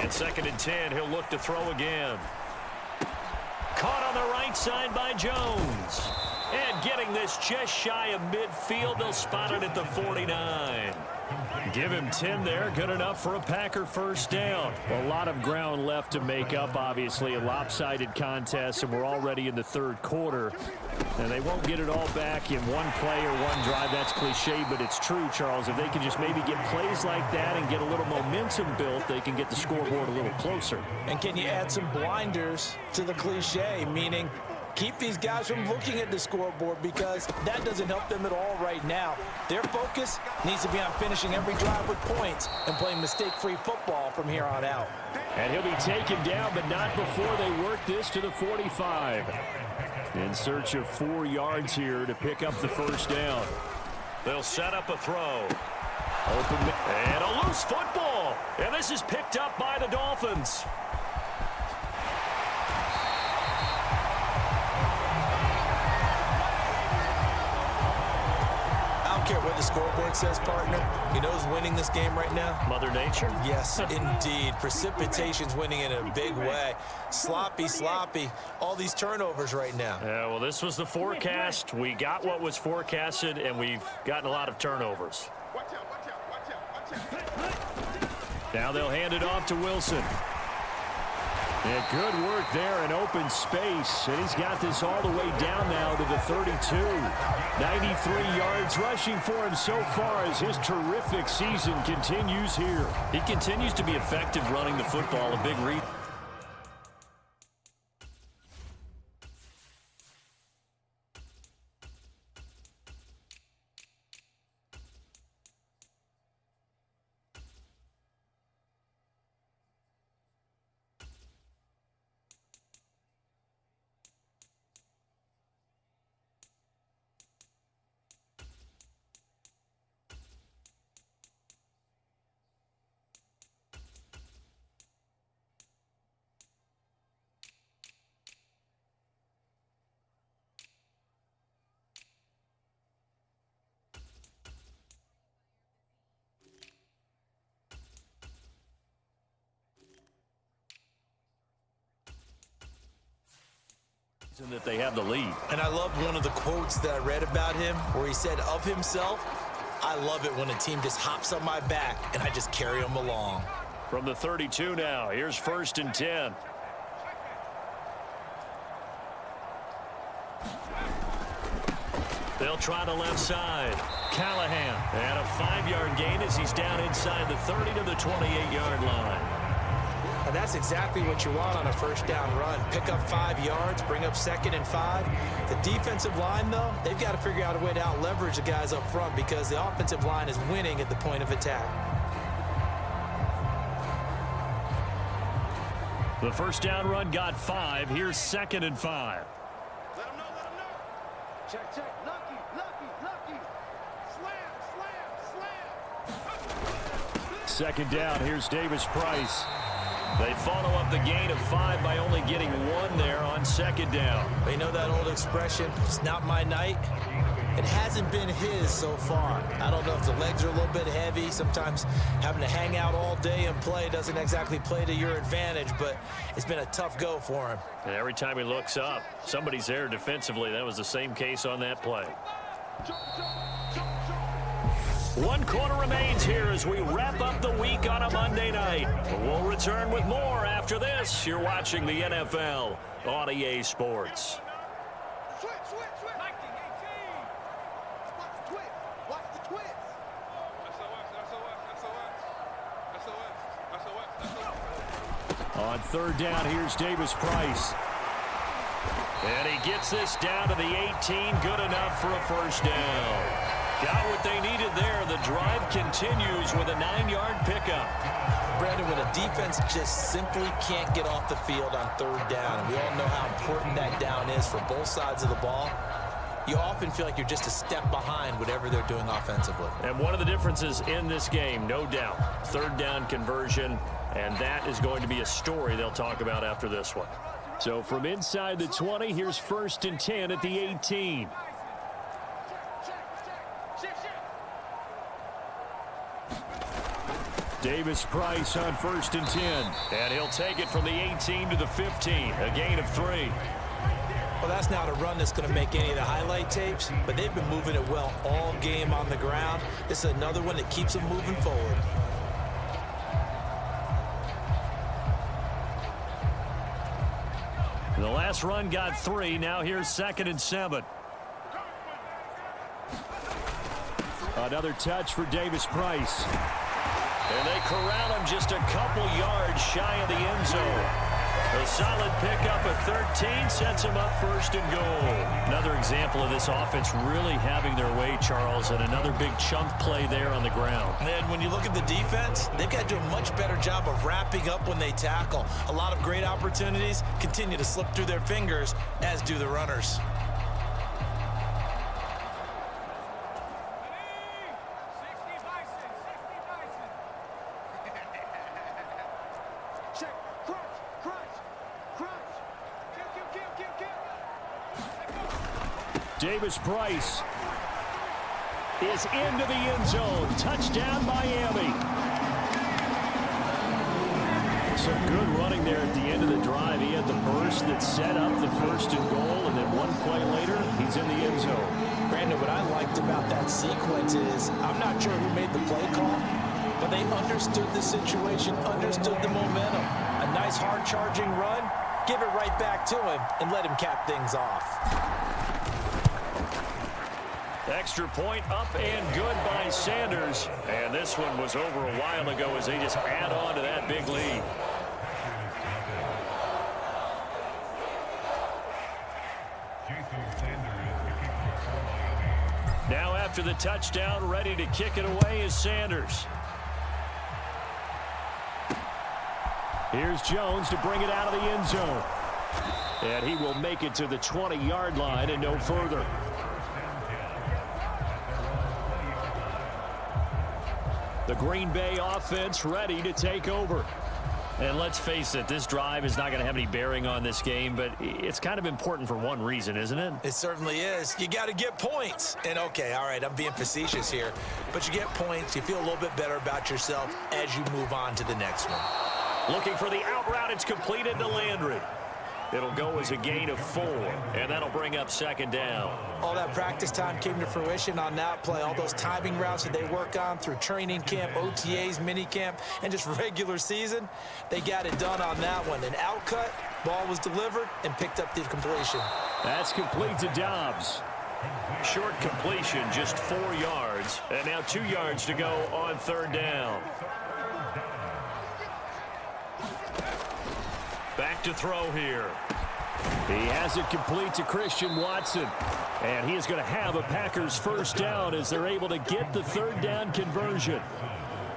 [SPEAKER 7] And second and 10, he'll look to throw again. Caught on the right side by Jones. And getting this just shy of midfield, they'll spot it at the 49. Give him 10 there. Good enough for a Packer first down. A lot of ground left to make up, obviously. A lopsided contest, and we're already in the third quarter. And they won't get it all back in one play or one drive. That's cliche, but it's true, Charles. If they can just maybe get plays like that and get a little momentum built, they can get the scoreboard a little closer.
[SPEAKER 3] And can you add some blinders to the cliche, meaning keep these guys from looking at the scoreboard, because that doesn't help them at all right now. Their focus needs to be on finishing every drive with points and playing mistake-free football from here on out.
[SPEAKER 7] And he'll be taken down, but not before they work this to the 45. In search of 4 yards here to pick up the first down. They'll set up a throw. Open and a loose football. And this is picked up by the Dolphins.
[SPEAKER 3] I don't care what the scoreboard says, partner. You know who's winning this game right now?
[SPEAKER 7] Mother Nature?
[SPEAKER 3] Yes, indeed. Precipitation's winning in a big way. Sloppy. All these turnovers right now.
[SPEAKER 7] Yeah, well, this was the forecast. We got what was forecasted, and we've gotten a lot of turnovers.
[SPEAKER 4] Watch out.
[SPEAKER 7] Now they'll hand it off to Wilson. And good work there in open space. And he's got this all the way down now to the 32. 93 yards rushing for him so far as his terrific season continues here. He continues to be effective running the football. A big read.
[SPEAKER 2] that they have the lead.
[SPEAKER 3] And I love one of the quotes that I read about him where he said of himself, "I love it when a team just hops on my back and I just carry them along."
[SPEAKER 2] From the 32 now, here's 1st and 10. They'll try the left side. Callahan, and a 5-yard gain as he's down inside the 30 to the 28-yard line.
[SPEAKER 3] And that's exactly what you want on a first down run. Pick up 5 yards, bring up 2nd and 5. The defensive line, though, they've got to figure out a way to out-leverage the guys up front because the offensive line is winning at the point of attack.
[SPEAKER 2] The first down run got 5. Here's 2nd and 5.
[SPEAKER 5] Let him know, let him know. Check, check. Lucky, lucky, lucky. Slam, slam, slam.
[SPEAKER 2] 2nd down, here's Davis Price. They follow up the gain of 5 by only getting 1 there on 2nd down.
[SPEAKER 3] You know that old expression, it's not my night? It hasn't been his so far. I don't know if the legs are a little bit heavy. Sometimes having to hang out all day and play doesn't exactly play to your advantage, but it's been a tough go for him.
[SPEAKER 2] And every time he looks up, somebody's there defensively. That was the same case on that play. 1 quarter remains here as we wrap up the week on a Monday night. We'll return with more after this. You're watching the NFL on EA Sports.
[SPEAKER 5] Switch, switch, switch. 1918. Watch the twist. Watch the twist. SOS.
[SPEAKER 2] On 3rd down, here's Davis Price. And he gets this down to the 18. Good enough for a first down. Got what they needed there. The drive continues with a 9-yard pickup.
[SPEAKER 3] Brandon, when a defense just simply can't get off the field on 3rd down, and we all know how important that down is for both sides of the ball, you often feel like you're just a step behind whatever they're doing offensively.
[SPEAKER 2] And one of the differences in this game, no doubt, 3rd down conversion, and that is going to be a story they'll talk about after this one. So from inside the 20, here's 1st and 10 at the 18. Davis Price on 1st and 10. And he'll take it from the 18 to the 15. A gain of 3.
[SPEAKER 3] Well, that's not a run that's going to make any of the highlight tapes, but they've been moving it well all game on the ground. This is another one that keeps them moving forward.
[SPEAKER 2] The last run got 3. Now here's 2nd and 7. Another touch for Davis Price. And they corral him just a couple yards shy of the end zone. A solid pickup at 13 sets him up 1st and goal. Another example of this offense really having their way, Charles, and another big chunk play there on the ground.
[SPEAKER 3] And when you look at the defense, they've got to do a much better job of wrapping up when they tackle. A lot of great opportunities continue to slip through their fingers, as do the runners.
[SPEAKER 2] Davis Price is into the end zone. Touchdown, Miami. Some good running there at the end of the drive. He had the burst that set up the 1st and goal, and then one play later, he's in the end zone.
[SPEAKER 3] Brandon, what I liked about that sequence is I'm not sure who made the play call, but they understood the situation, understood the momentum. A nice hard-charging run, give it right back to him, and let him cap things off.
[SPEAKER 2] Extra point up and good by Sanders. And this one was over a while ago as they just add on to that big lead. Now after the touchdown, ready to kick it away is Sanders. Here's Jones to bring it out of the end zone. And he will make it to the 20-yard line and no further. The Green Bay offense ready to take over. And let's face it, this drive is not going to have any bearing on this game, but it's kind of important for one reason, isn't it?
[SPEAKER 3] It certainly is. You got to get points. And okay, all right, I'm being facetious here, but you get points, you feel a little bit better about yourself as you move on to the next one.
[SPEAKER 2] Looking for the out route. It's completed to Landry. It'll go as a gain of 4, and that'll bring up second down.
[SPEAKER 3] All that practice time came to fruition on that play. All those timing routes that they work on through training camp, OTAs, minicamp, and just regular season, they got it done on that one. An outcut, ball was delivered, and picked up the completion.
[SPEAKER 7] That's complete to Dobbs.
[SPEAKER 2] Short completion, just 4 yards, and now 2 yards to go on third down. Back to throw here.
[SPEAKER 7] He has it complete to Christian Watson. And he is going to have a Packers first down as they're able to get the third down conversion.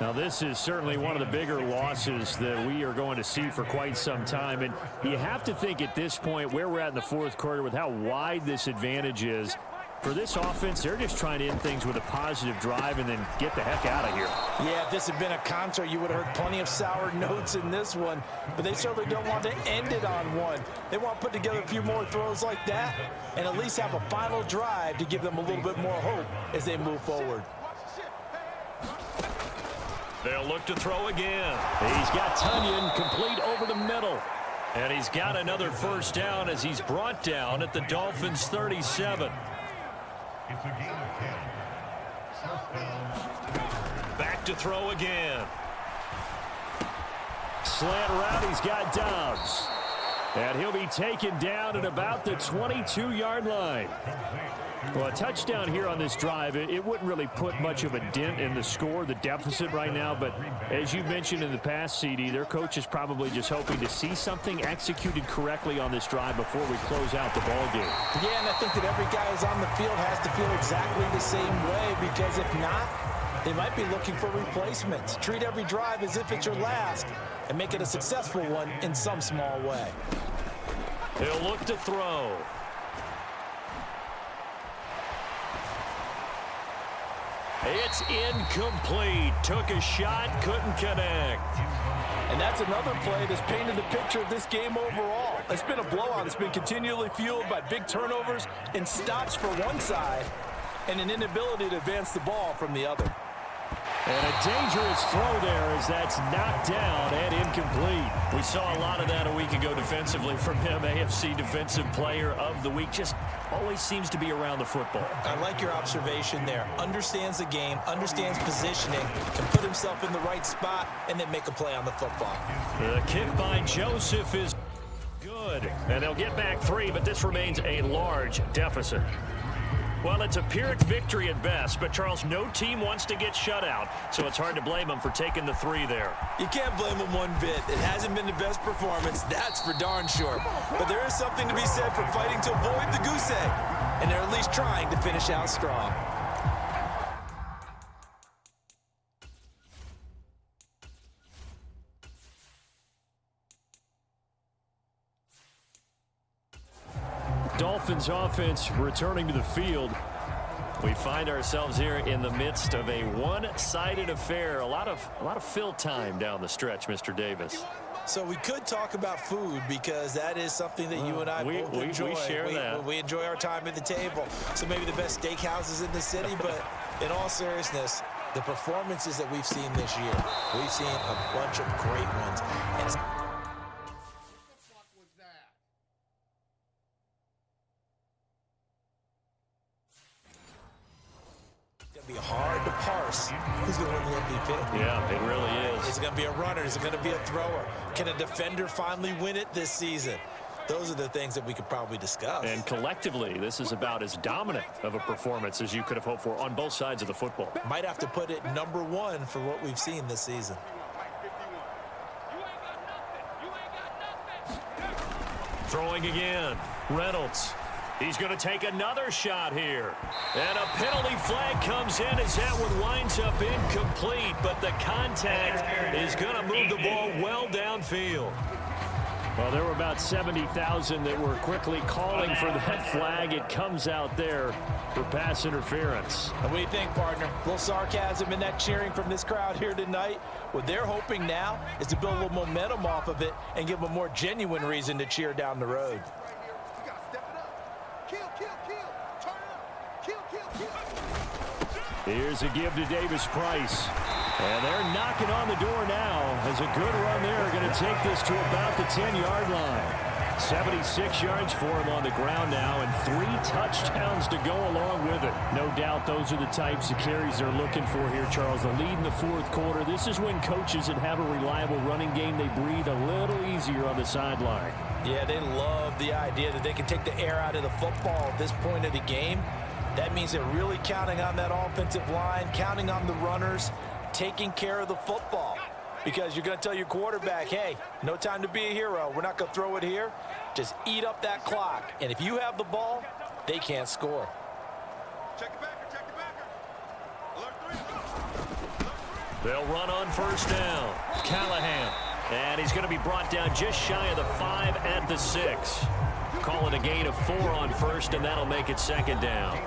[SPEAKER 7] Now, this is certainly one of the bigger losses that we are going to see for quite some time. And you have to think at this point where we're at in the fourth quarter with how wide this advantage is. For this offense, they're just trying to end things with a positive drive and then get the heck out of here.
[SPEAKER 3] Yeah, if this had been a concert, you would have heard plenty of sour notes in this one. But they certainly don't want to end it on one. They want to put together a few more throws like that and at least have a final drive to give them a little bit more hope as they move forward.
[SPEAKER 2] They'll look to throw again.
[SPEAKER 7] He's got Tunyon complete over the middle.
[SPEAKER 2] And he's got another first down as he's brought down at the Dolphins' 37.
[SPEAKER 1] It's a gain of 10. First down.
[SPEAKER 2] Back to throw again.
[SPEAKER 7] Slant route, he's got Dobbs. And he'll be taken down at about the 22-yard line. Well, a touchdown here on this drive, it wouldn't really put much of a dent in the score, the deficit right now. But as you mentioned in the past, CD, their coach is probably just hoping to see something executed correctly on this drive before we close out the ball game.
[SPEAKER 3] Yeah, and I think that every guy who's on the field has to feel exactly the same way, because if not, they might be looking for replacements. Treat every drive as if it's your last and make it a successful one in some small way.
[SPEAKER 2] He'll look to throw. It's incomplete. Took a shot, couldn't connect.
[SPEAKER 3] And that's another play that's painted the picture of this game overall. It's been a blowout. It's been continually fueled by big turnovers and stops for one side and an inability to advance the ball from the other.
[SPEAKER 7] And a dangerous throw there as that's knocked down and incomplete.
[SPEAKER 2] We saw a lot of that a week ago defensively from him. AFC Defensive Player of the Week. Just always seems to be around the football.
[SPEAKER 3] I like your observation there. Understands the game, understands positioning, can put himself in the right spot, and then make a play on the football.
[SPEAKER 2] The kick by Joseph is good. And they'll get back 3, but this remains a large deficit. Well, it's a Pyrrhic victory at best, but, Charles, no team wants to get shut out, so it's hard to blame them for taking the 3 there.
[SPEAKER 3] You can't blame them one bit. It hasn't been the best performance, that's for darn sure. But there is something to be said for fighting to avoid the goose egg, and they're at least trying to finish out strong.
[SPEAKER 7] Dolphins offense returning to the field.
[SPEAKER 2] We find ourselves here in the midst of a one-sided affair. A lot of fill time down the stretch, Mr. Davis.
[SPEAKER 3] So we could talk about food, because that is something that you and I both enjoy.
[SPEAKER 2] We share that.
[SPEAKER 3] We enjoy our time at the table. So maybe the best steakhouses in the city, but in all seriousness, the performances that we've seen this year, we've seen a bunch of great ones. And it's be hard to parse who's going to win the MVP.
[SPEAKER 2] Yeah, it really is.
[SPEAKER 3] Is it going to be a runner? Is it going to be a thrower? Can a defender finally win it this season? Those are the things that we could probably discuss.
[SPEAKER 2] And collectively, this is about as dominant of a performance as you could have hoped for on both sides of the football.
[SPEAKER 3] Might have to put it #1 for what we've seen this season.
[SPEAKER 2] Throwing again. Reynolds. He's going to take another shot here. And a penalty flag comes in as that one winds up incomplete, but the contact is going to move the ball well downfield.
[SPEAKER 7] Well, there were about 70,000 that were quickly calling for that flag. It comes out there for pass interference.
[SPEAKER 3] And what do you think, partner? A little sarcasm in that cheering from this crowd here tonight. What they're hoping now is to build a little momentum off of it and give them a more genuine reason to cheer down the road.
[SPEAKER 7] Here's a give to Davis-Price. And they're knocking on the door now as a good run there. Going to take this to about the 10-yard line. 76 yards for him on the ground now, and 3 touchdowns to go along with it. No doubt those are the types of carries they're looking for here, Charles. The lead in the fourth quarter. This is when coaches that have a reliable running game, they breathe a little easier on the sideline.
[SPEAKER 3] Yeah, they love the idea that they can take the air out of the football at this point of the game. That means they're really counting on that offensive line, counting on the runners, taking care of the football. Because you're going to tell your quarterback, hey, no time to be a hero. We're not going to throw it here. Just eat up that clock. And if you have the ball, they can't score.
[SPEAKER 5] Check it back. Check it back. Alert 3.
[SPEAKER 2] They'll run on first down. Callahan. And he's going to be brought down just shy of the 5 at the 6. Call it a gain of 4 on first, and that'll make it second down.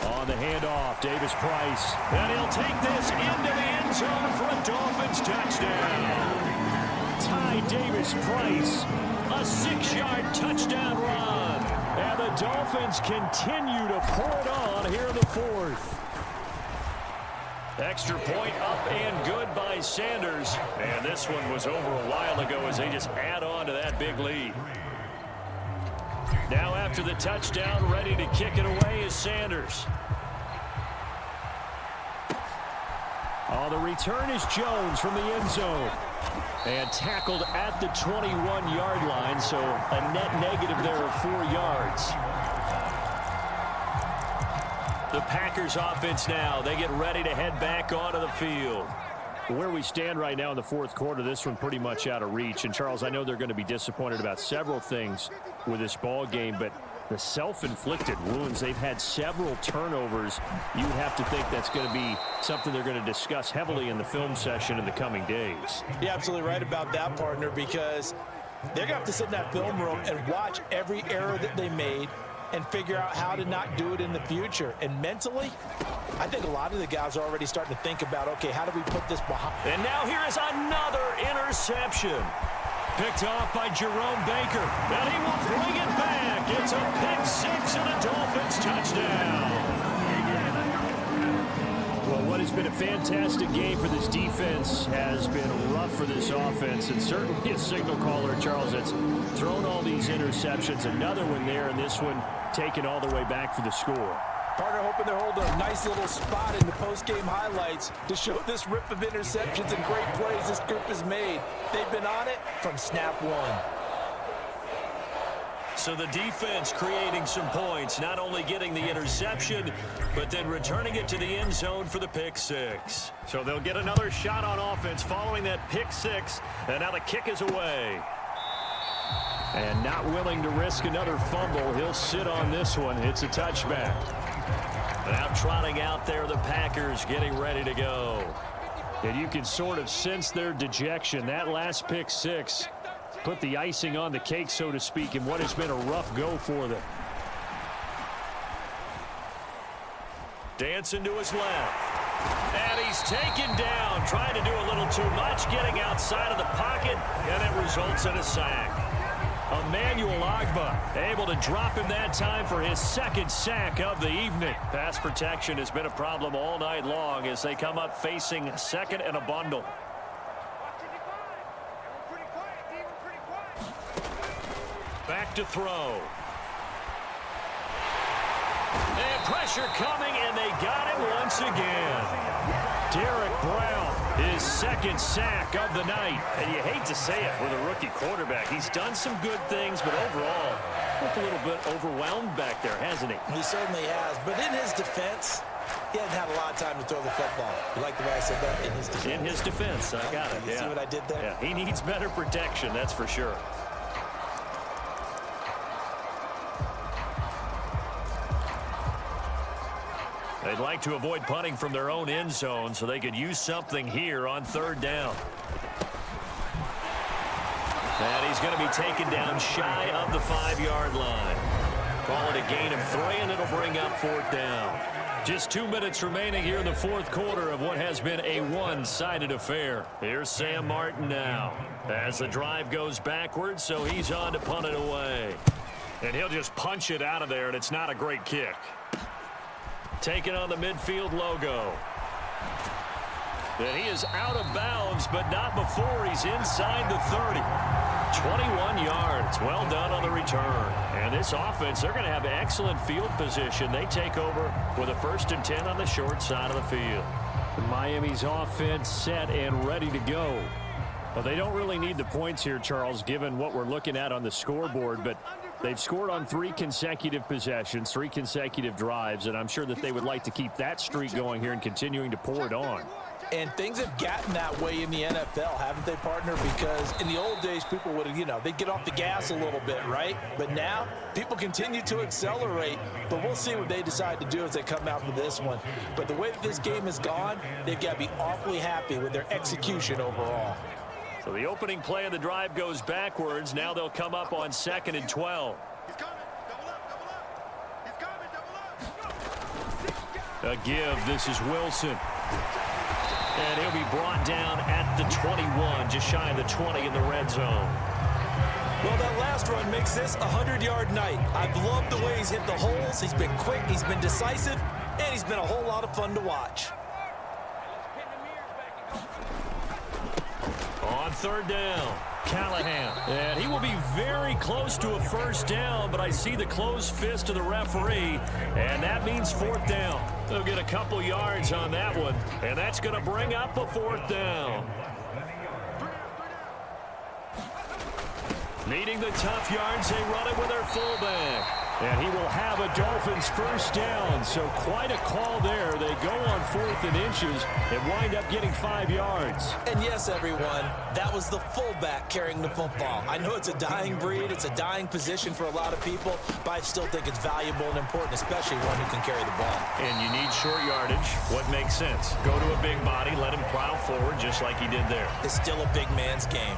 [SPEAKER 2] On the handoff, Davis Price. And he'll take this into the end zone for a Dolphins touchdown. Ty Davis Price, a 6-yard touchdown run. And the Dolphins continue to pour it on here in the fourth. Extra point up and good by Sanders. And this one was over a while ago as they just add on to that big lead. Now after the touchdown, ready to kick it away is Sanders. Oh, the return is Jones from the end zone. And tackled at the 21-yard line, so a net negative there of 4 yards. The Packers offense now, they get ready to head back onto the field. Where we stand right now in the fourth quarter, this one pretty much out of reach. And, Charles, I know they're going to be disappointed about several things with this ball game, but the self-inflicted wounds, they've had several turnovers. You have to think that's going to be something they're going to discuss heavily in the film session in the coming days.
[SPEAKER 3] You're absolutely right about that, partner, because they're going to have to sit in that film room and watch every error that they made and figure out how to not do it in the future. And mentally, I think a lot of the guys are already starting to think about, okay, how do we put this behind?
[SPEAKER 2] And now here is another interception. Picked off by Jerome Baker. And he will bring it back. It's a pick 6 and a Dolphins touchdown.
[SPEAKER 7] Well, what has been a fantastic game for this defense has been rough for this offense, and certainly a signal caller, Charles, that's thrown all these interceptions. Another one there, and this one taken all the way back for the score.
[SPEAKER 3] Partner hoping they're holding a nice little spot in the post-game highlights to show this rip of interceptions and great plays this group has made. They've been on it from snap one.
[SPEAKER 2] So the defense creating some points, not only getting the interception, but then returning it to the end zone for the pick 6. So they'll get another shot on offense following that pick 6, and now the kick is away. And not willing to risk another fumble, he'll sit on this one. It's a touchback. Now trotting out there, the Packers getting ready to go. And you can sort of sense their dejection. That last pick 6 put the icing on the cake, so to speak, in what has been a rough go for them. Dancing to his left. And he's taken down, trying to do a little too much, getting outside of the pocket, and it results in a sack. Emmanuel Ogbah able to drop him that time for his second sack of the evening. Pass protection has been a problem all night long as they come up facing second and a bundle. Back to throw. And pressure coming, and they got him once again. Derek Brown, his second sack of the night. And you hate to say it with a rookie quarterback. He's done some good things, but overall, looked a little bit overwhelmed back there, hasn't he?
[SPEAKER 3] He certainly has. But in his defense, he hasn't had a lot of time to throw the football. You like the way I said that? In his defense.
[SPEAKER 2] In his defense, I got it.
[SPEAKER 3] You see what I did there?
[SPEAKER 2] Yeah, he needs better protection, that's for sure. They'd like to avoid punting from their own end zone so they could use something here on third down. And he's going to be taken down shy of the 5-yard line. Call it a gain of 3, and it'll bring up fourth down.
[SPEAKER 7] Just 2 minutes remaining here in the fourth quarter of what has been a one-sided affair. Here's Sam Martin now as the drive goes backwards, so he's on to punt it away. And he'll just punch it out of there, and it's not a great kick. Taking on the midfield logo. And he is out of bounds, but not before he's inside the 30. 21 yards. Well done on the return. And this offense, they're going to have excellent field position. They take over with a 1st and 10 on the short side of the field. Miami's offense set and ready to go. Well, they don't really need the points here, Charles, given what we're looking at on the scoreboard, but they've scored on 3 consecutive possessions, 3 consecutive drives, and I'm sure that they would like to keep that streak going here and continuing to pour it on.
[SPEAKER 3] And things have gotten that way in the NFL, haven't they, partner? Because in the old days, people would, they'd get off the gas a little bit, right? But now, people continue to accelerate. But we'll see what they decide to do as they come out for this one. But the way that this game has gone, they've got to be awfully happy with their execution overall.
[SPEAKER 7] So the opening play of the drive goes backwards. Now they'll come up on 2nd and 12. A give. This is Wilson. And he'll be brought down at the 21, just shy of the 20 in the red zone.
[SPEAKER 3] Well, that last run makes this a 100-yard night. I've loved the way he's hit the holes. He's been quick, he's been decisive, and he's been a whole lot of fun to watch.
[SPEAKER 7] On 3rd down, Callahan. And he will be very close to a 1st down, but I see the closed fist of the referee, and that means 4th down. They'll get a couple yards on that one, and that's going to bring up a 4th down. Needing the tough yards, they run it with their fullback. And he will have a Dolphins 1st down, so quite a call there. They go on 4th and inches and wind up getting 5 yards.
[SPEAKER 3] And yes, everyone, that was the fullback carrying the football. I know it's a dying breed, it's a dying position for a lot of people, but I still think it's valuable and important, especially one who can carry the ball.
[SPEAKER 7] And you need short yardage. What makes sense? Go to a big body, let him plow forward just like he did there.
[SPEAKER 3] It's still a big man's game.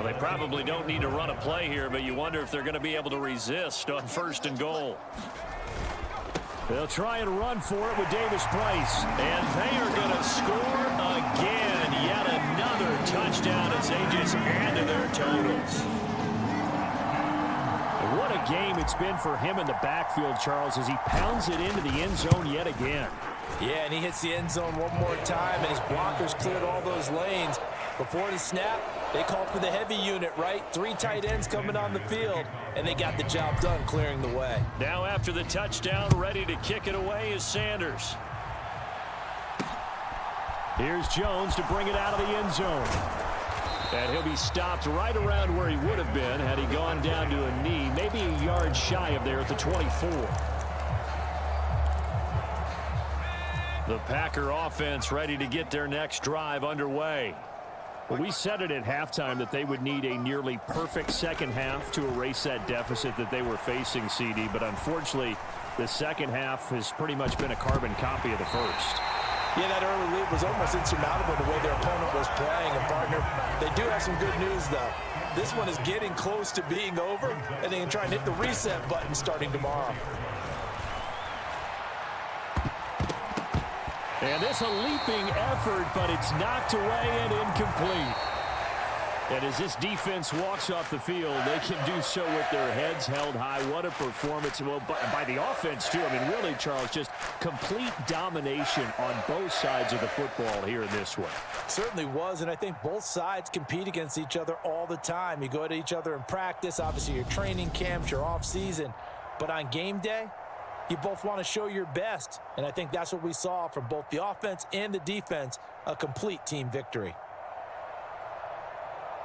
[SPEAKER 7] They probably don't need to run a play here, but you wonder if they're going to be able to resist on 1st and goal. They'll try and run for it with Davis Price. And they are going to score again. Yet another touchdown as they just add to their totals. What a game it's been for him in the backfield, Charles, as he pounds it into the end zone yet again.
[SPEAKER 3] Yeah, and he hits the end zone one more time, and his blockers cleared all those lanes. Before the snap, they called for the heavy unit, right? 3 tight ends coming on the field, and they got the job done clearing the way.
[SPEAKER 7] Now after the touchdown, ready to kick it away is Sanders. Here's Jones to bring it out of the end zone. And he'll be stopped right around where he would have been had he gone down to a knee, maybe a yard shy of there at the 24. The Packer offense ready to get their next drive underway. Well, we said it at halftime that they would need a nearly perfect second half to erase that deficit that they were facing, CD. But unfortunately, the second half has pretty much been a carbon copy of the first.
[SPEAKER 3] Yeah, that early lead was almost insurmountable the way their opponent was playing. And, partner, they do have some good news, though. This one is getting close to being over, and they can try and hit the reset button starting tomorrow.
[SPEAKER 7] And this a leaping effort, but it's knocked away and incomplete. And as this defense walks off the field, they can do so with their heads held high. What a performance. Well, by the offense, too. I mean, really, Charles, just complete domination on both sides of the football here in this one.
[SPEAKER 3] Certainly was, and I think both sides compete against each other all the time. You go to each other in practice, obviously your training camps, your off-season. But on game day, you both want to show your best, and I think that's what we saw from both the offense and the defense, a complete team victory.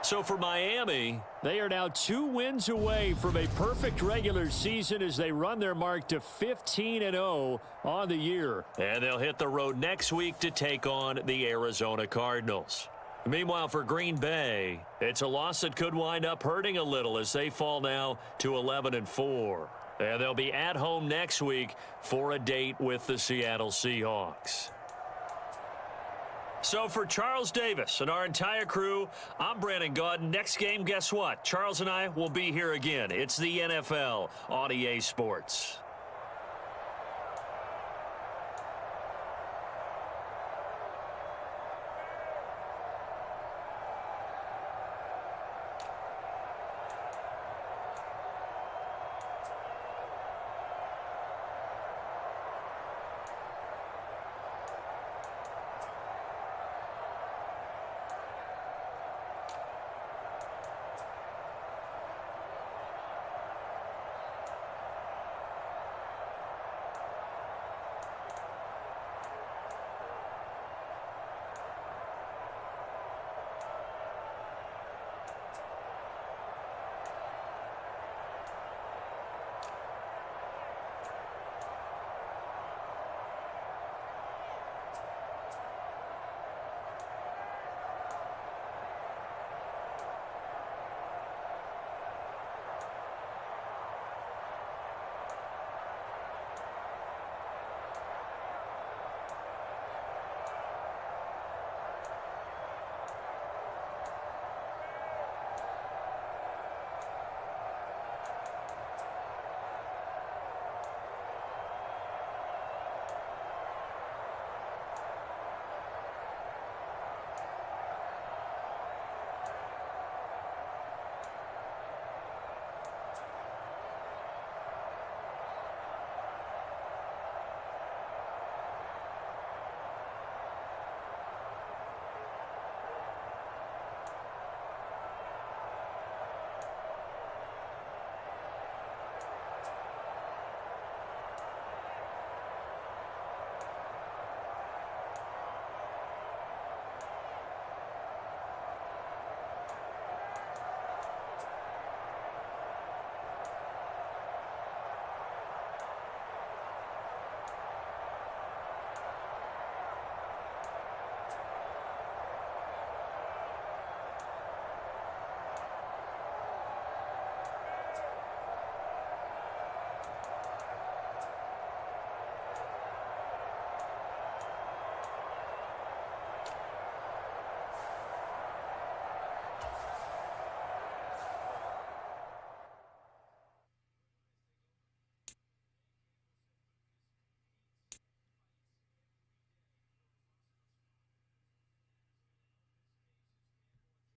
[SPEAKER 7] So for Miami, they are now 2 wins away from a perfect regular season as they run their mark to 15-0 on the year. And they'll hit the road next week to take on the Arizona Cardinals. Meanwhile, for Green Bay, it's a loss that could wind up hurting a little as they fall now to 11-4. And they'll be at home next week for a date with the Seattle Seahawks.
[SPEAKER 2] So for Charles Davis and our entire crew, I'm Brandon Gaud. Next game, guess what? Charles and I will be here again. It's the NFL on EA Sports.